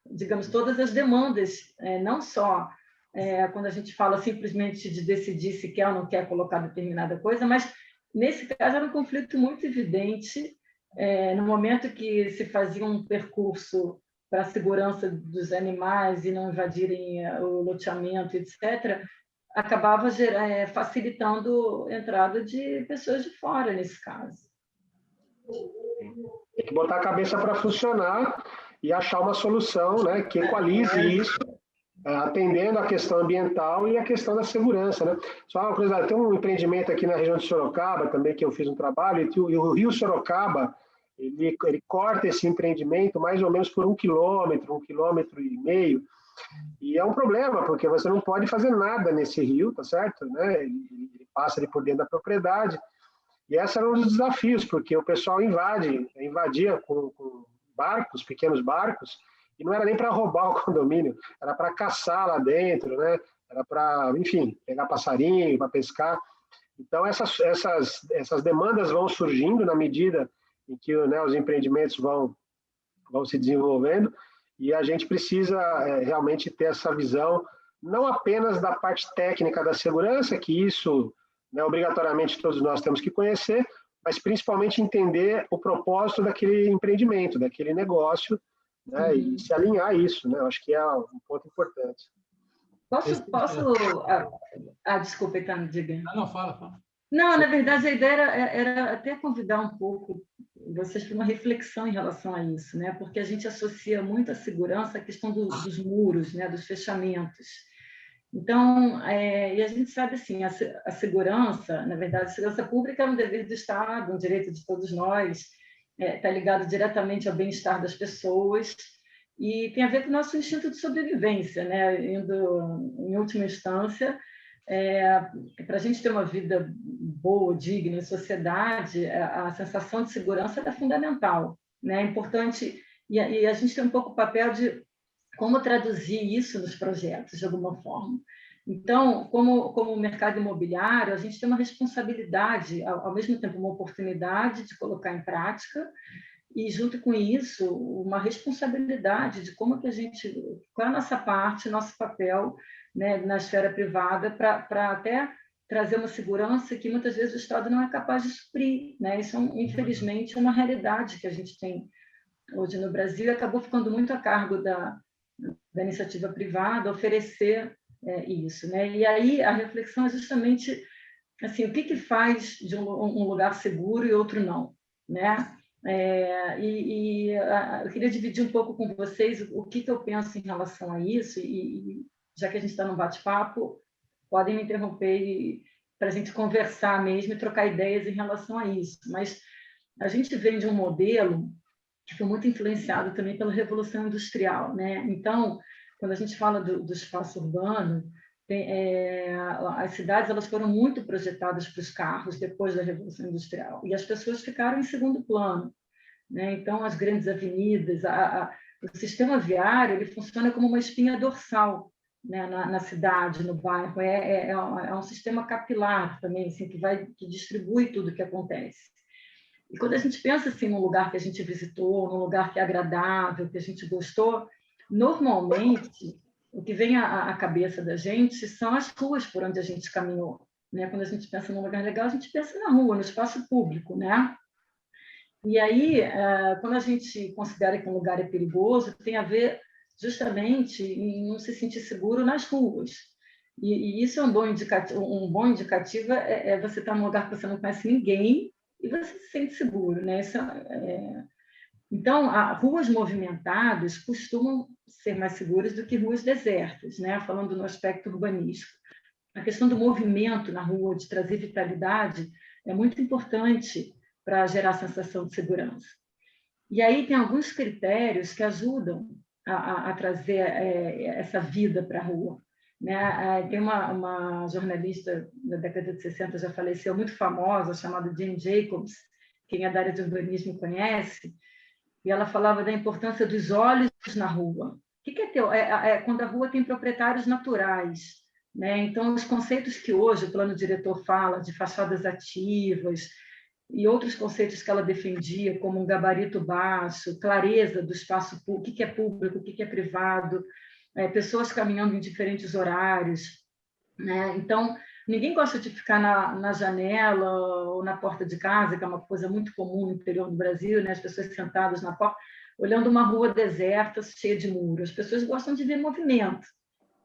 digamos, todas as demandas, não só quando a gente fala simplesmente de decidir se quer ou não quer colocar determinada coisa, mas nesse caso era um conflito muito evidente, no momento que se fazia um percurso para a segurança dos animais e não invadirem o loteamento, etc., acabava facilitando a entrada de pessoas de fora, nesse caso. Tem que botar a cabeça para funcionar e achar uma solução, né, que equalize isso, atendendo a questão ambiental e a questão da segurança, né? Só uma coisa, tem um empreendimento aqui na região de Sorocaba também, que eu fiz um trabalho, e o Rio Sorocaba, ele corta esse empreendimento mais ou menos por 1 quilômetro e meio, e é um problema, porque você não pode fazer nada nesse rio, tá certo? Né? Ele passa ali por dentro da propriedade, e esse era um dos desafios, porque o pessoal invadia com barcos, pequenos barcos, e não era nem para roubar o condomínio, era para caçar lá dentro, né? Era para, enfim, pegar passarinho, para pescar. Então, essas demandas vão surgindo na medida em que, né, os empreendimentos vão se desenvolvendo, e a gente precisa realmente ter essa visão, não apenas da parte técnica da segurança, que isso, né, obrigatoriamente todos nós temos que conhecer, mas principalmente entender o propósito daquele empreendimento, daquele negócio, né, e se alinhar a isso, né? Eu acho que é um ponto importante. Posso... desculpa, Itano, diga. Não, fala. Não, na verdade, a ideia era até convidar um pouco vocês para uma reflexão em relação a isso, né? Porque a gente associa muito a segurança à questão dos muros, né? Dos fechamentos. Então, e a gente sabe assim, a segurança, na verdade, a segurança pública é um dever do Estado, um direito de todos nós, está ligado diretamente ao bem-estar das pessoas e tem a ver com o nosso instinto de sobrevivência, né? Indo, em última instância, para a gente ter uma vida boa, digna em sociedade, a sensação de segurança é fundamental, né? É importante, e a gente tem um pouco o papel de como traduzir isso nos projetos, de alguma forma. Então, como mercado imobiliário, a gente tem uma responsabilidade, ao mesmo tempo uma oportunidade de colocar em prática, e junto com isso, uma responsabilidade de como que a gente, qual é a nossa parte, nosso papel, né, na esfera privada, para até trazer uma segurança que muitas vezes o Estado não é capaz de suprir, né? Isso, infelizmente, é uma realidade que a gente tem hoje no Brasil e acabou ficando muito a cargo da iniciativa privada oferecer isso, né? E aí a reflexão é justamente assim, o que faz de um lugar seguro e outro não, né? Eu queria dividir um pouco com vocês o que eu penso em relação a isso, e já que a gente está num bate-papo, podem me interromper para a gente conversar mesmo e trocar ideias em relação a isso. Mas a gente vem de um modelo que foi muito influenciado também pela Revolução Industrial, né? Então, quando a gente fala do espaço urbano, as cidades elas foram muito projetadas para os carros depois da Revolução Industrial e as pessoas ficaram em segundo plano, né? Então, as grandes avenidas, o sistema viário ele funciona como uma espinha dorsal, né? na cidade, no bairro, é um sistema capilar também, assim, que distribui tudo o que acontece. E quando a gente pensa assim num lugar que a gente visitou, num lugar que é agradável, que a gente gostou, normalmente o que vem à cabeça da gente são as ruas por onde a gente caminhou, né? Quando a gente pensa num lugar legal, a gente pensa na rua, no espaço público, né? E aí, quando a gente considera que um lugar é perigoso, tem a ver justamente em não se sentir seguro nas ruas. E isso é um bom indicativo. Um bom indicativo é você estar num lugar que você não conhece ninguém e você se sente seguro, né? Então, ruas movimentadas costumam ser mais seguras do que ruas desertas, né? Falando no aspecto urbanístico. A questão do movimento na rua, de trazer vitalidade, é muito importante para gerar a sensação de segurança. E aí tem alguns critérios que ajudam a trazer essa vida para a rua, né? Tem uma jornalista da década de 60, já faleceu, muito famosa, chamada Jane Jacobs, quem é da área de urbanismo conhece, e ela falava da importância dos olhos na rua. O que é quando a rua tem proprietários naturais, né? Então, os conceitos que hoje o plano diretor fala de fachadas ativas e outros conceitos que ela defendia, como um gabarito baixo, clareza do espaço público, o que é público, o que é privado, pessoas caminhando em diferentes horários, né? Então, ninguém gosta de ficar na janela ou na porta de casa, que é uma coisa muito comum no interior do Brasil, né? As pessoas sentadas na porta, olhando uma rua deserta, cheia de muros. As pessoas gostam de ver movimento,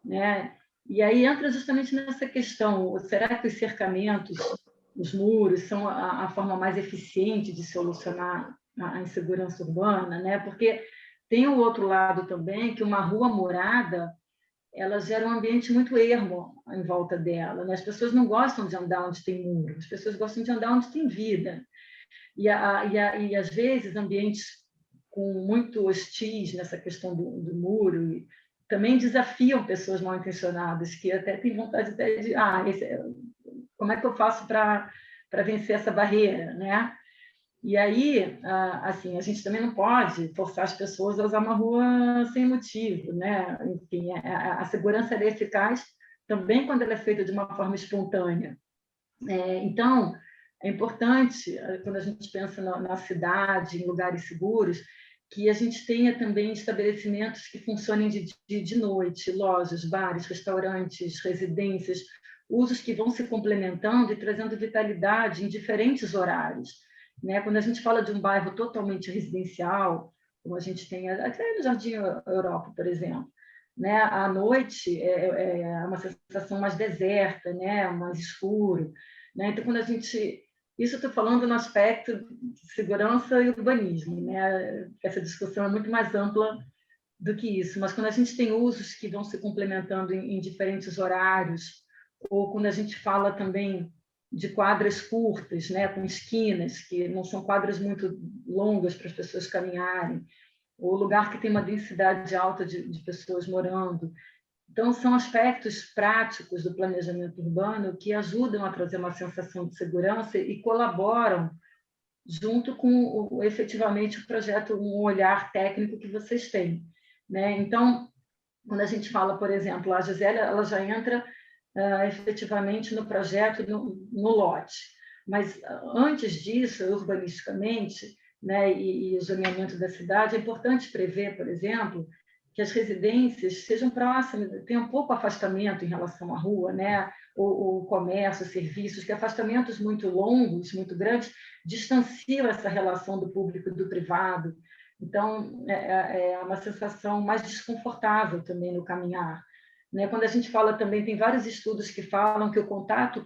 né? E aí entra justamente nessa questão: será que os cercamentos, os muros, são a forma mais eficiente de solucionar a insegurança urbana, né? Porque tem o outro lado também, que uma rua murada, ela gera um ambiente muito ermo em volta dela, né? As pessoas não gostam de andar onde tem muro, as pessoas gostam de andar onde tem vida. E às vezes, ambientes com muito hostis nessa questão do muro também desafiam pessoas mal intencionadas, que até têm vontade de como é que eu faço para vencer essa barreira, né? E aí, assim, a gente também não pode forçar as pessoas a usar uma rua sem motivo, né? Enfim, a segurança é eficaz também quando ela é feita de uma forma espontânea. Então, é importante, quando a gente pensa na cidade, em lugares seguros, que a gente tenha também estabelecimentos que funcionem de noite, lojas, bares, restaurantes, residências, usos que vão se complementando e trazendo vitalidade em diferentes horários, né? Quando a gente fala de um bairro totalmente residencial, como a gente tem até no Jardim Europa, por exemplo, né? À noite é uma sensação mais deserta, né? Mais escuro, né? Então, quando a gente... Isso eu estou falando no aspecto de segurança e urbanismo, né? Essa discussão é muito mais ampla do que isso, mas quando a gente tem usos que vão se complementando em diferentes horários, ou quando a gente fala também de quadras curtas, né? Com esquinas, que não são quadras muito longas para as pessoas caminharem, ou lugar que tem uma densidade alta de pessoas morando. Então, são aspectos práticos do planejamento urbano que ajudam a trazer uma sensação de segurança e colaboram junto com efetivamente o projeto, um olhar técnico que vocês têm, né? Então, quando a gente fala, por exemplo, a Gisele, ela já entra efetivamente no projeto, no lote, mas antes disso, urbanisticamente, né, e o zoneamento da cidade, é importante prever, por exemplo, que as residências sejam próximas, tenham pouco afastamento em relação à rua, né? O comércio, serviços, que afastamentos muito longos, muito grandes, distanciam essa relação do público e do privado. Então, é uma sensação mais desconfortável também no caminhar, né? Quando a gente fala também, tem vários estudos que falam que o contato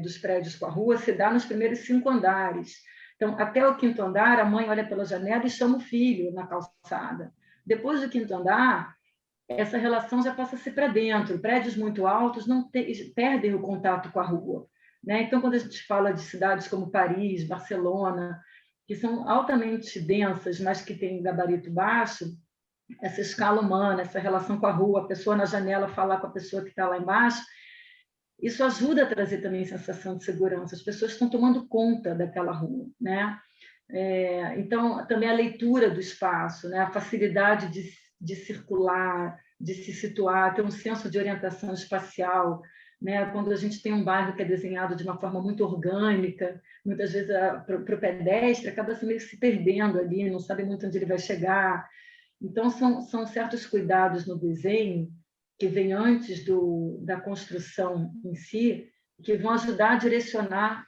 dos prédios com a rua se dá nos primeiros 5 andares. Então, até o 5º andar, a mãe olha pela janela e chama o filho na calçada. Depois do 5º andar, essa relação já passa a ser para dentro. Prédios muito altos perdem o contato com a rua, né? Então, quando a gente fala de cidades como Paris, Barcelona, que são altamente densas, mas que têm gabarito baixo, essa escala humana, essa relação com a rua, a pessoa na janela falar com a pessoa que está lá embaixo, isso ajuda a trazer também sensação de segurança. As pessoas estão tomando conta daquela rua, né? Então, também a leitura do espaço, né? A facilidade de circular, de se situar, ter um senso de orientação espacial, né? Quando a gente tem um bairro que é desenhado de uma forma muito orgânica, muitas vezes para o pedestre acaba meio se perdendo ali, não sabe muito onde ele vai chegar. Então, são certos cuidados no desenho que vêm antes da construção em si, que vão ajudar a direcionar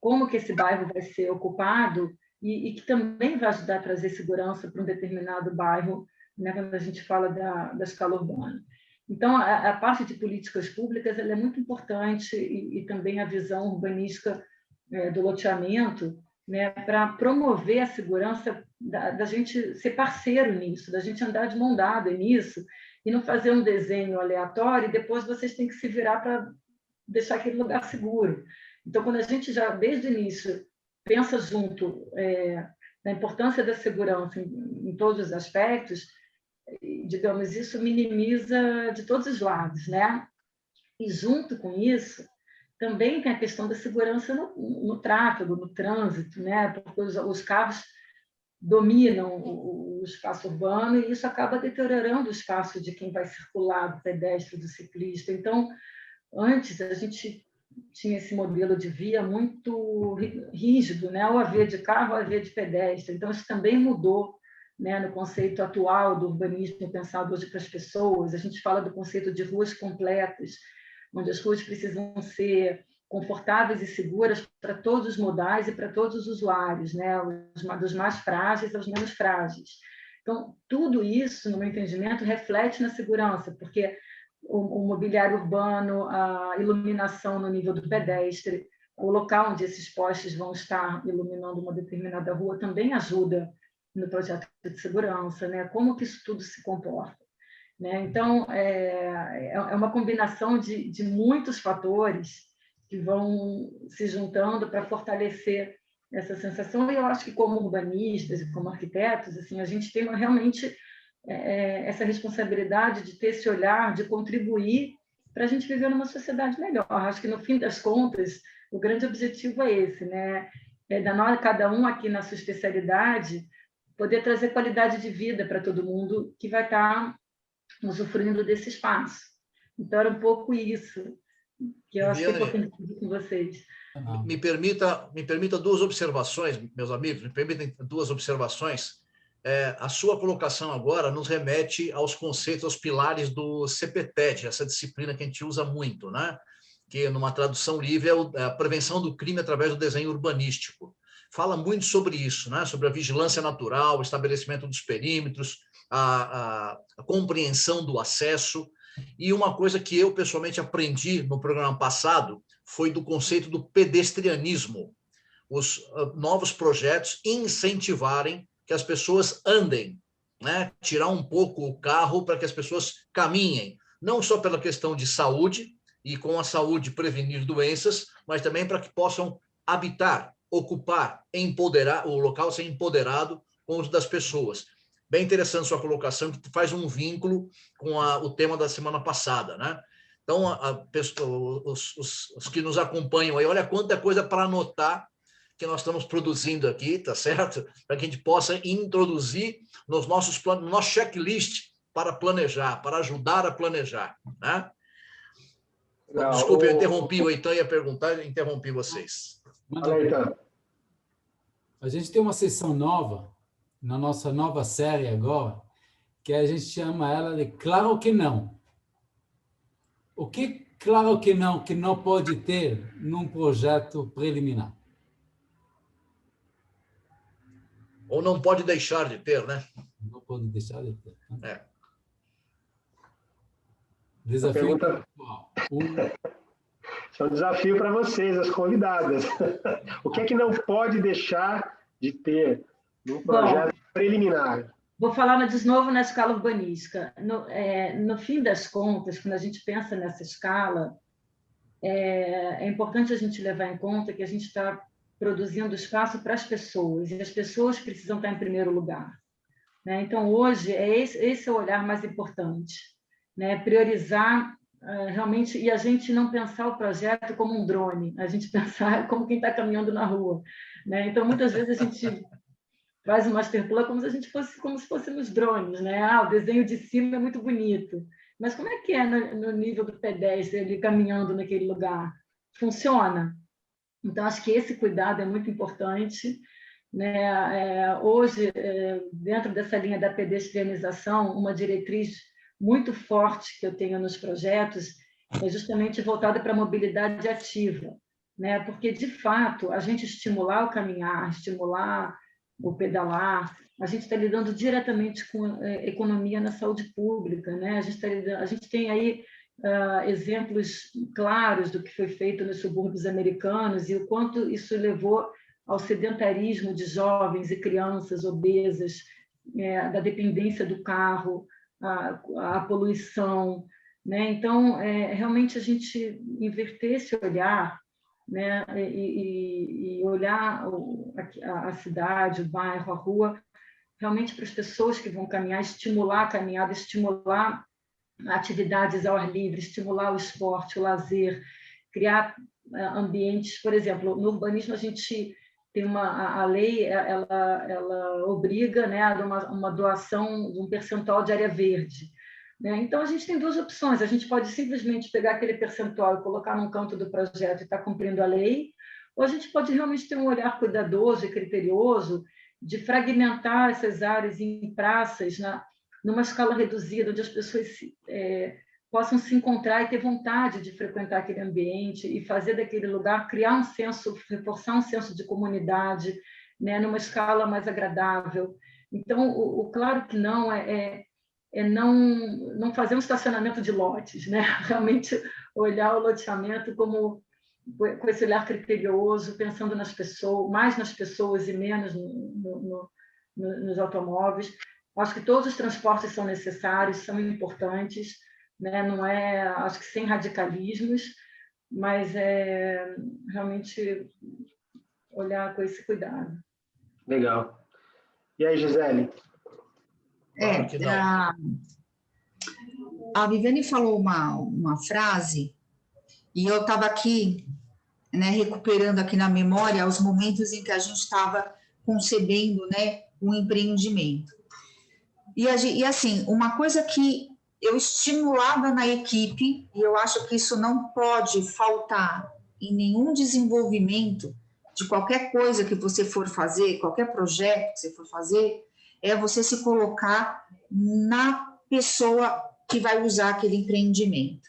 como que esse bairro vai ser ocupado e que também vai ajudar a trazer segurança para um determinado bairro, né, quando a gente fala da escala urbana. Então, a parte de políticas públicas ela é muito importante e também a visão urbanística do loteamento, né, para promover a segurança, da gente ser parceiro nisso, da gente andar de mão dada nisso e não fazer um desenho aleatório e depois vocês têm que se virar para deixar aquele lugar seguro. Então, quando a gente já, desde o início, pensa junto na importância da segurança em todos os aspectos, digamos, isso minimiza de todos os lados, né? E junto com isso, também tem a questão da segurança no tráfego, no trânsito, né? Porque os carros dominam o espaço urbano, e isso acaba deteriorando o espaço de quem vai circular, do pedestre, do ciclista. Então, antes, a gente tinha esse modelo de via muito rígido, né? Ou a via de carro ou a via de pedestre. Então, isso também mudou, né, no conceito atual do urbanismo pensado hoje para as pessoas. A gente fala do conceito de ruas completas, onde as ruas precisam ser confortáveis e seguras para todos os modais e para todos os usuários, né? Dos mais frágeis aos menos frágeis. Então, tudo isso, no meu entendimento, reflete na segurança, porque o mobiliário urbano, a iluminação no nível do pedestre, o local onde esses postes vão estar iluminando uma determinada rua também ajuda no projeto de segurança, né? Como que isso tudo se comporta, né? Então, é uma combinação de muitos fatores que vão se juntando para fortalecer essa sensação. E eu acho que, como urbanistas e como arquitetos, assim, a gente tem realmente essa responsabilidade de ter esse olhar, de contribuir para a gente viver numa sociedade melhor. Acho que, no fim das contas, o grande objetivo é esse, né? Cada um aqui na sua especialidade, poder trazer qualidade de vida para todo mundo que vai estar usufruindo desse espaço. Então, era um pouco isso que eu acho que é importante dividir com vocês. Me permita duas observações, meus amigos, me permitem duas observações. A sua colocação agora nos remete aos conceitos, aos pilares do CPTED, essa disciplina que a gente usa muito, né? Que, numa tradução livre, é a prevenção do crime através do desenho urbanístico. Fala muito sobre isso, né? Sobre a vigilância natural, o estabelecimento dos perímetros, a compreensão do acesso. E uma coisa que eu, pessoalmente, aprendi no programa passado foi do conceito do pedestrianismo. Os novos projetos incentivarem que as pessoas andem, né? Tirar um pouco o carro para que as pessoas caminhem, não só pela questão de saúde, e com a saúde prevenir doenças, mas também para que possam habitar, ocupar, empoderar, o local ser empoderado com os das pessoas. Bem interessante sua colocação, que faz um vínculo com o tema da semana passada, né? Então, os que nos acompanham aí, olha quanta coisa para anotar que nós estamos produzindo aqui, tá certo? Para que a gente possa introduzir nos nossos planos, no nosso checklist para planejar, para ajudar a planejar, né? Não, desculpe, eu interrompi o Eitan, ia perguntar, interrompi vocês. A gente tem uma sessão nova, na nossa nova série agora, que a gente chama ela de Claro que Não. O que claro que não pode ter num projeto preliminar? Ou não pode deixar de ter, né? Não pode deixar de ter. Né? Desafio. Isso é um desafio para vocês, as convidadas. O que é que não pode deixar de ter num projeto preliminar? Vou falar de novo na escala urbanística. No fim das contas, quando a gente pensa nessa escala, é importante a gente levar em conta que a gente está produzindo espaço para as pessoas, e as pessoas precisam estar em primeiro lugar, né? Então, hoje, esse é o olhar mais importante, né? Priorizar realmente, e a gente não pensar o projeto como um drone, a gente pensar como quem está caminhando na rua, né? Então, muitas vezes a gente faz o masterplan como se fôssemos drones, né? O desenho de cima é muito bonito, mas como é que é no nível do pedestre, ele caminhando naquele lugar? Funciona? Então, acho que esse cuidado é muito importante, né? Hoje, dentro dessa linha da pedestrianização, uma diretriz muito forte que eu tenho nos projetos é justamente voltada para a mobilidade ativa, né? Porque, de fato, a gente estimular o caminhar, estimular o pedalar, a gente está lidando diretamente com a economia na saúde pública, né? A gente tem aí exemplos claros do que foi feito nos subúrbios americanos e o quanto isso levou ao sedentarismo de jovens e crianças obesas, da dependência do carro, a poluição, né? Então, realmente a gente inverter esse olhar, né? E olhar a cidade, o bairro, a rua, realmente para as pessoas que vão caminhar, estimular a caminhada, estimular atividades ao ar livre, estimular o esporte, o lazer, criar ambientes. Por exemplo, no urbanismo a gente a lei ela obriga, né, a uma doação de um percentual de área verde. Né? Então, a gente tem duas opções. A gente pode simplesmente pegar aquele percentual e colocar num canto do projeto e estar cumprindo a lei, ou a gente pode realmente ter um olhar cuidadoso e criterioso de fragmentar essas áreas em praças, numa escala reduzida, onde as pessoas possam se encontrar e ter vontade de frequentar aquele ambiente e fazer daquele lugar, reforçar um senso de comunidade, né, numa escala mais agradável. Então, claro que não não fazer um estacionamento de lotes, né? Realmente olhar o loteamento com esse olhar criterioso, pensando nas pessoas, mais nas pessoas e menos nos automóveis. Acho que todos os transportes são necessários, são importantes, né? Não acho que sem radicalismos, mas realmente olhar com esse cuidado. Legal. E aí, Gisele? A Viviane falou uma frase e eu estava aqui, né, recuperando aqui na memória os momentos em que a gente estava concebendo, né, um empreendimento. E assim, uma coisa que eu estimulava na equipe, e eu acho que isso não pode faltar em nenhum desenvolvimento de qualquer coisa que você for fazer, qualquer projeto que você for fazer, é você se colocar na pessoa que vai usar aquele empreendimento.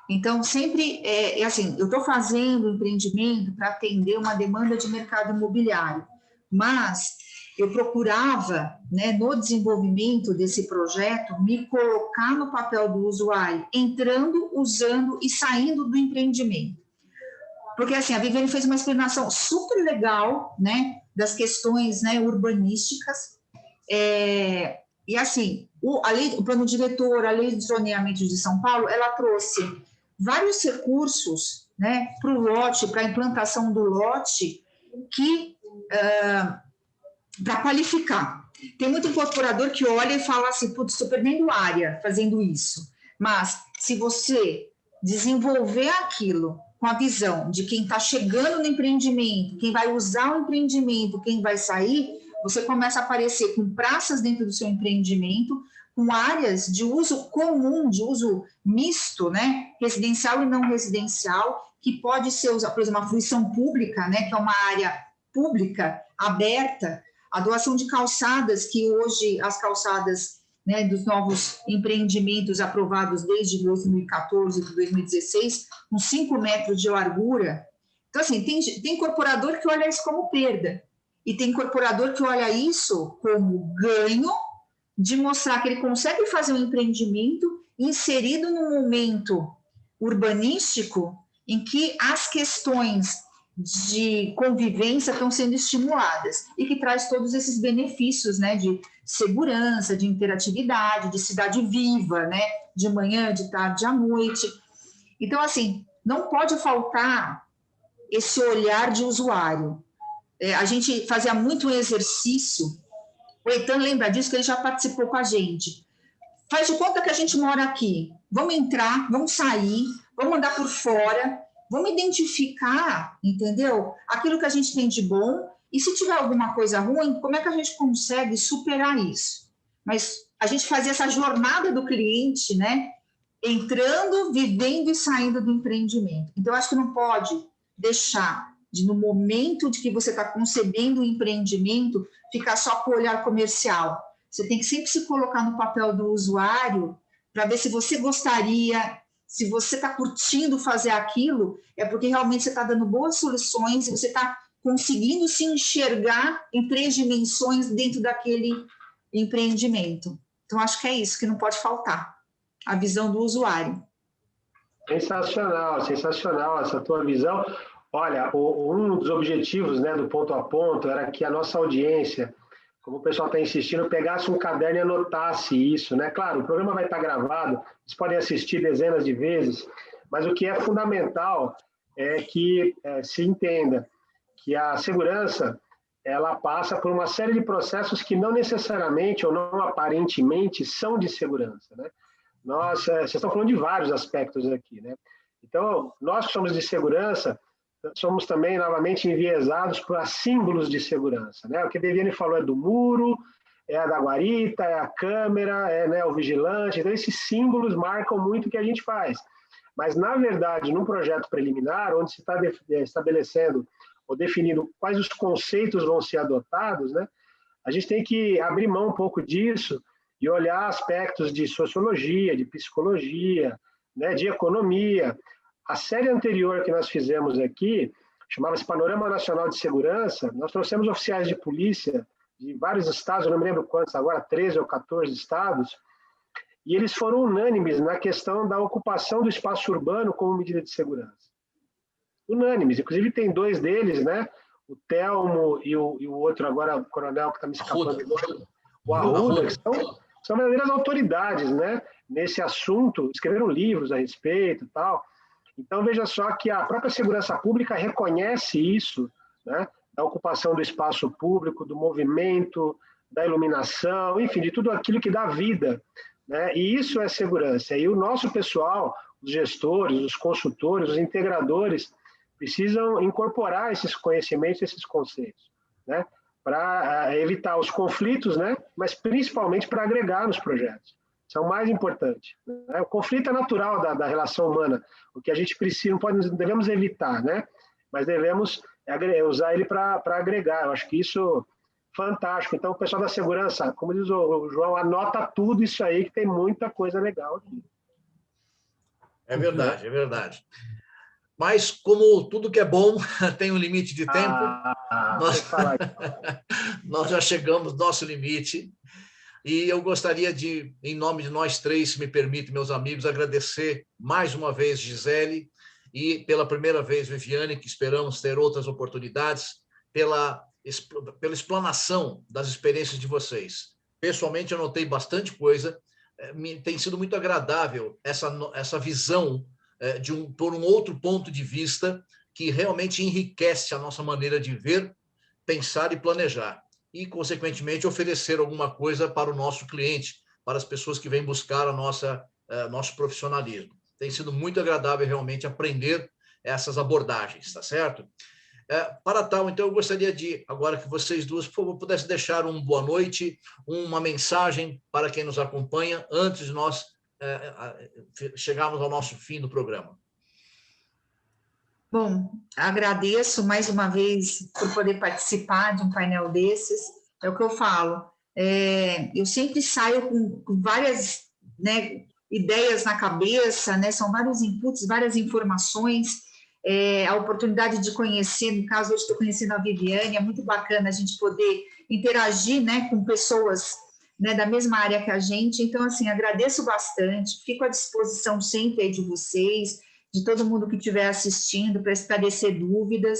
Então, sempre, assim, eu estou fazendo o empreendimento para atender uma demanda de mercado imobiliário, mas eu procurava, né, no desenvolvimento desse projeto, me colocar no papel do usuário, entrando, usando e saindo do empreendimento. Porque, assim, a Viviane fez uma explanação super legal, né, das questões, né, urbanísticas, e, assim, o plano diretor, a lei de zoneamento de São Paulo, ela trouxe vários recursos, né, para o lote, para a implantação do lote, para qualificar. Tem muito incorporador que olha e fala assim, putz, estou perdendo área fazendo isso. Mas, se você desenvolver aquilo com a visão de quem está chegando no empreendimento, quem vai usar o empreendimento, quem vai sair, você começa a aparecer com praças dentro do seu empreendimento, com áreas de uso comum, de uso misto, né? Residencial e não residencial, que pode ser, por exemplo, uma fruição pública, né? Que é uma área pública, aberta, a doação de calçadas, que hoje as calçadas, né, dos novos empreendimentos aprovados desde 2014 e 2016, com 5 metros de largura. Então, assim, tem incorporador que olha isso como perda, e tem incorporador que olha isso como ganho de mostrar que ele consegue fazer um empreendimento inserido num momento urbanístico em que as questões de convivência estão sendo estimuladas e que traz todos esses benefícios, né, de segurança, de interatividade, de cidade viva, né, de manhã, de tarde, à noite. Então, assim, não pode faltar esse olhar de usuário. A gente fazia muito um exercício, o Eitan lembra disso, que ele já participou com a gente. Faz de conta que a gente mora aqui. Vamos entrar, vamos sair, vamos andar por fora, vamos identificar, entendeu? Aquilo que a gente tem de bom, e se tiver alguma coisa ruim, como é que a gente consegue superar isso? Mas a gente fazia essa jornada do cliente, né? Entrando, vivendo e saindo do empreendimento. Então, eu acho que não pode deixar no momento de que você está concebendo o empreendimento, ficar só com o olhar comercial. Você tem que sempre se colocar no papel do usuário para ver se você gostaria, se você está curtindo fazer aquilo, é porque realmente você está dando boas soluções e você está conseguindo se enxergar em 3 dimensões dentro daquele empreendimento. Então, acho que é isso que não pode faltar, a visão do usuário. Sensacional, sensacional essa tua visão. Olha, um dos objetivos, né, do Ponto a Ponto era que a nossa audiência, como o pessoal está insistindo, pegasse um caderno e anotasse isso, né? Claro, o programa vai estar gravado, vocês podem assistir dezenas de vezes, mas o que é fundamental é que se entenda que a segurança, ela passa por uma série de processos que não necessariamente ou não aparentemente são de segurança, né? Vocês estão falando de vários aspectos aqui, né? Então, nós que somos de segurança, somos também, novamente, enviesados por símbolos de segurança, né? O que a Viviane falou é do muro, é a da guarita, é a câmera, né, o vigilante. Então, esses símbolos marcam muito o que a gente faz. Mas, na verdade, num projeto preliminar, onde se está estabelecendo ou definindo quais os conceitos vão ser adotados, né, a gente tem que abrir mão um pouco disso e olhar aspectos de sociologia, de psicologia, né, de economia. A série anterior que nós fizemos aqui, chamava-se Panorama Nacional de Segurança, nós trouxemos oficiais de polícia de vários estados, eu não me lembro quantos agora, 13 ou 14 estados, e eles foram unânimes na questão da ocupação do espaço urbano como medida de segurança. Unânimes, inclusive tem 2 deles, né? O Telmo e o outro agora, o coronel que está me escapando agora, o Arruda, que são verdadeiras autoridades, né? Nesse assunto, escreveram livros a respeito e tal. Então, veja só que a própria segurança pública reconhece isso, né? Da ocupação do espaço público, do movimento, da iluminação, enfim, de tudo aquilo que dá vida, né? E isso é segurança. E o nosso pessoal, os gestores, os consultores, os integradores, precisam incorporar esses conhecimentos, esses conceitos, né? Para evitar os conflitos, né? Mas principalmente para agregar nos projetos. Isso é o mais importante, né? O conflito é natural da relação humana. O que a gente precisa, devemos evitar, né? Mas devemos usar ele para agregar. Eu acho que isso é fantástico. Então, o pessoal da segurança, como diz o João, anota tudo isso aí, que tem muita coisa legal aqui. É verdade, é verdade. Mas, como tudo que é bom tem um limite de tempo, nós já chegamos no nosso limite. E eu gostaria de, em nome de nós 3, se me permite, meus amigos, agradecer mais uma vez Gisele e pela primeira vez Viviane, que esperamos ter outras oportunidades, pela explanação das experiências de vocês. Pessoalmente, eu notei bastante coisa, tem sido muito agradável essa visão por um outro ponto de vista que realmente enriquece a nossa maneira de ver, pensar e planejar. E, consequentemente, oferecer alguma coisa para o nosso cliente, para as pessoas que vêm buscar nosso profissionalismo. Tem sido muito agradável realmente aprender essas abordagens, tá certo? Para tal, então, eu gostaria de, agora que vocês duas, por favor, pudessem deixar uma boa noite, uma mensagem para quem nos acompanha, antes de nós chegarmos ao nosso fim do programa. Bom, agradeço mais uma vez por poder participar de um painel desses. É o que eu falo. Eu sempre saio com várias, né, ideias na cabeça, né? São vários inputs, várias informações. A oportunidade de conhecer, no caso, hoje estou conhecendo a Viviane, é muito bacana a gente poder interagir, né, com pessoas, né, da mesma área que a gente. Então, assim, agradeço bastante, fico à disposição sempre aí de vocês, de todo mundo que estiver assistindo, para esclarecer dúvidas.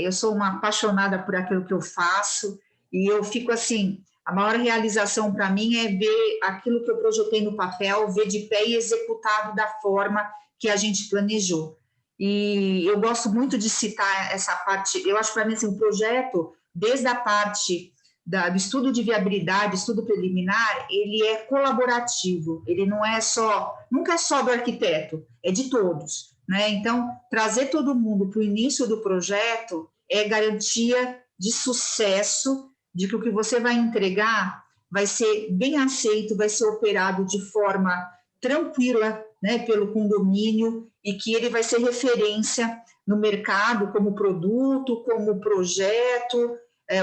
Eu sou uma apaixonada por aquilo que eu faço, e eu fico assim, a maior realização para mim é ver aquilo que eu projetei no papel, ver de pé e executado da forma que a gente planejou. E eu gosto muito de citar essa parte, eu acho que para mim assim, o projeto, desde a parte do estudo de viabilidade, estudo preliminar, ele é colaborativo, ele não é só, nunca é só do arquiteto, é de todos, né? Então, trazer todo mundo para o início do projeto é garantia de sucesso, de que o que você vai entregar vai ser bem aceito, vai ser operado de forma tranquila, né, pelo condomínio, e que ele vai ser referência no mercado como produto, como projeto.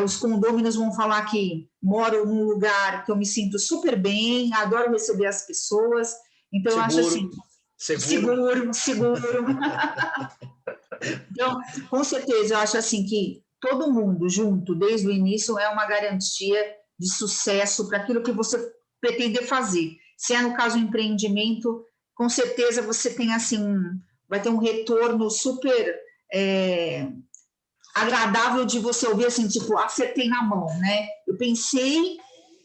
Os condôminos vão falar que moro num lugar que eu me sinto super bem, adoro receber as pessoas. Então, eu acho assim, seguro. Então, com certeza, eu acho assim que todo mundo junto, desde o início, é uma garantia de sucesso para aquilo que você pretender fazer. Se é, no caso, um empreendimento, com certeza você tem assim, vai ter um retorno super agradável de você ouvir assim, tipo, acertei na mão, né?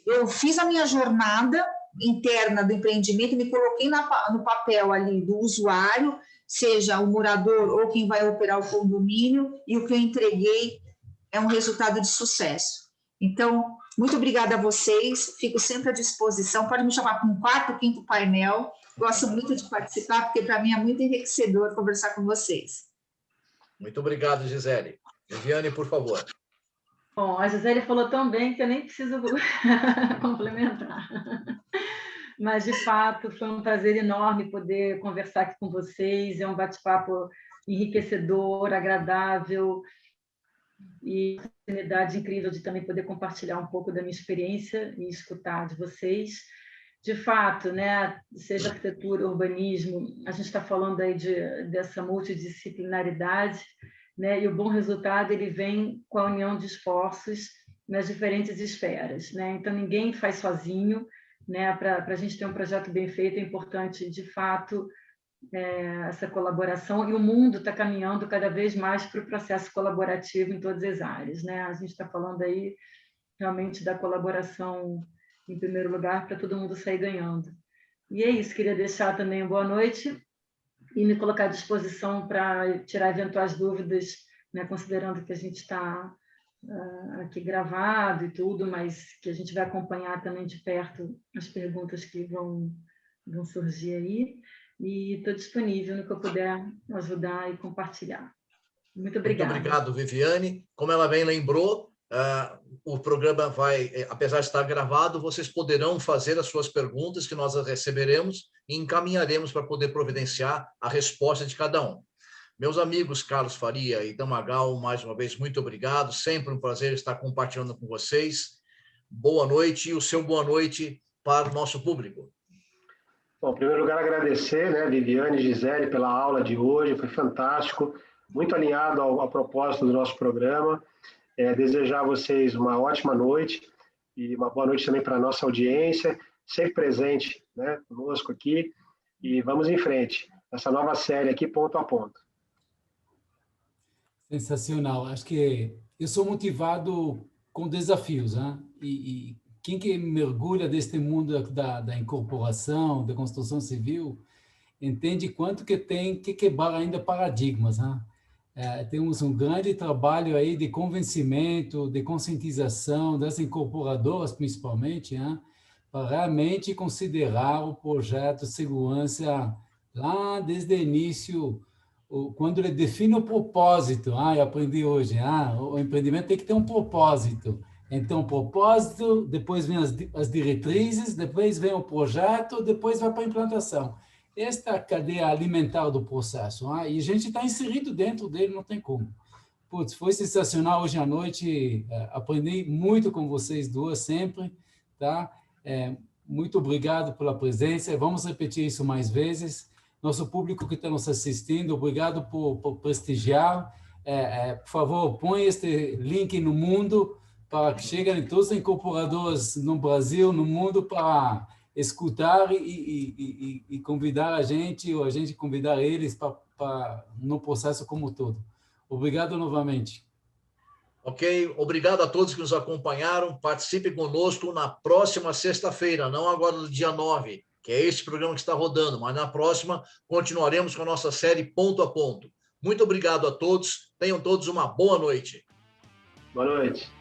Eu fiz a minha jornada interna do empreendimento, me coloquei no papel ali do usuário, seja o morador ou quem vai operar o condomínio, e o que eu entreguei é um resultado de sucesso. Então, muito obrigada a vocês, fico sempre à disposição, pode me chamar para um 4º, 5º painel, gosto muito de participar, porque para mim é muito enriquecedor conversar com vocês. Muito obrigado, Gisele. Viviane, por favor. Bom, a Gisele falou tão bem que eu nem preciso complementar. Mas, de fato, foi um prazer enorme poder conversar aqui com vocês. É um bate-papo enriquecedor, agradável e uma oportunidade incrível de também poder compartilhar um pouco da minha experiência e escutar de vocês. De fato, né, seja arquitetura, urbanismo, a gente está falando aí dessa multidisciplinaridade, né, e o bom resultado ele vem com a união de esforços nas diferentes esferas, né? Então, ninguém faz sozinho, né? Para a gente ter um projeto bem feito, é importante, de fato, essa colaboração, e o mundo está caminhando cada vez mais para o processo colaborativo em todas as áreas, né? A gente está falando aí realmente da colaboração em primeiro lugar, para todo mundo sair ganhando. E é isso, queria deixar também uma boa noite e me colocar à disposição para tirar eventuais dúvidas, né, considerando que a gente está aqui gravado e tudo, mas que a gente vai acompanhar também de perto as perguntas que vão surgir aí. E estou disponível no que eu puder ajudar e compartilhar. Muito obrigada. Muito obrigado, Viviane. Como ela bem lembrou, o programa vai, apesar de estar gravado, vocês poderão fazer as suas perguntas que nós as receberemos e encaminharemos para poder providenciar a resposta de cada um. Meus amigos Carlos Faria e Damagal, mais uma vez, muito obrigado. Sempre um prazer estar compartilhando com vocês. Boa noite e o seu boa noite para o nosso público. Bom, em primeiro lugar, agradecer, né, Viviane e Gisele, pela aula de hoje, foi fantástico, muito alinhado ao propósito do nosso programa. Desejar a vocês uma ótima noite e uma boa noite também para a nossa audiência, sempre presente, né, conosco aqui, e vamos em frente, essa nova série aqui, ponto a ponto. Sensacional. Acho que eu sou motivado com desafios, né? E quem que mergulha deste mundo da incorporação, da construção civil, entende quanto que tem que quebrar ainda paradigmas, né? Temos um grande trabalho aí de convencimento, de conscientização das incorporadoras, principalmente, né? Para realmente considerar o projeto de segurança lá desde o início, quando ele define o propósito. Eu aprendi hoje, o empreendimento tem que ter um propósito. Então, o propósito, depois vem as diretrizes, depois vem o projeto, depois vai para a implantação. Esta é a cadeia alimentar do processo, e a gente está inserido dentro dele, não tem como. Putz, foi sensacional hoje à noite, aprendi muito com vocês duas sempre, tá? Muito obrigado pela presença, vamos repetir isso mais vezes. Nosso público que está nos assistindo, obrigado por prestigiar. Por favor, põe este link no mundo para que cheguem todos os incorporadores no Brasil, no mundo, para escutar e convidar a gente, ou a gente convidar eles no processo como um todo. Obrigado novamente. Ok, obrigado a todos que nos acompanharam. Participe conosco na próxima sexta-feira, não agora no dia 9, que é este programa que está rodando, mas na próxima continuaremos com a nossa série Ponto a Ponto. Muito obrigado a todos, tenham todos uma boa noite. Boa noite.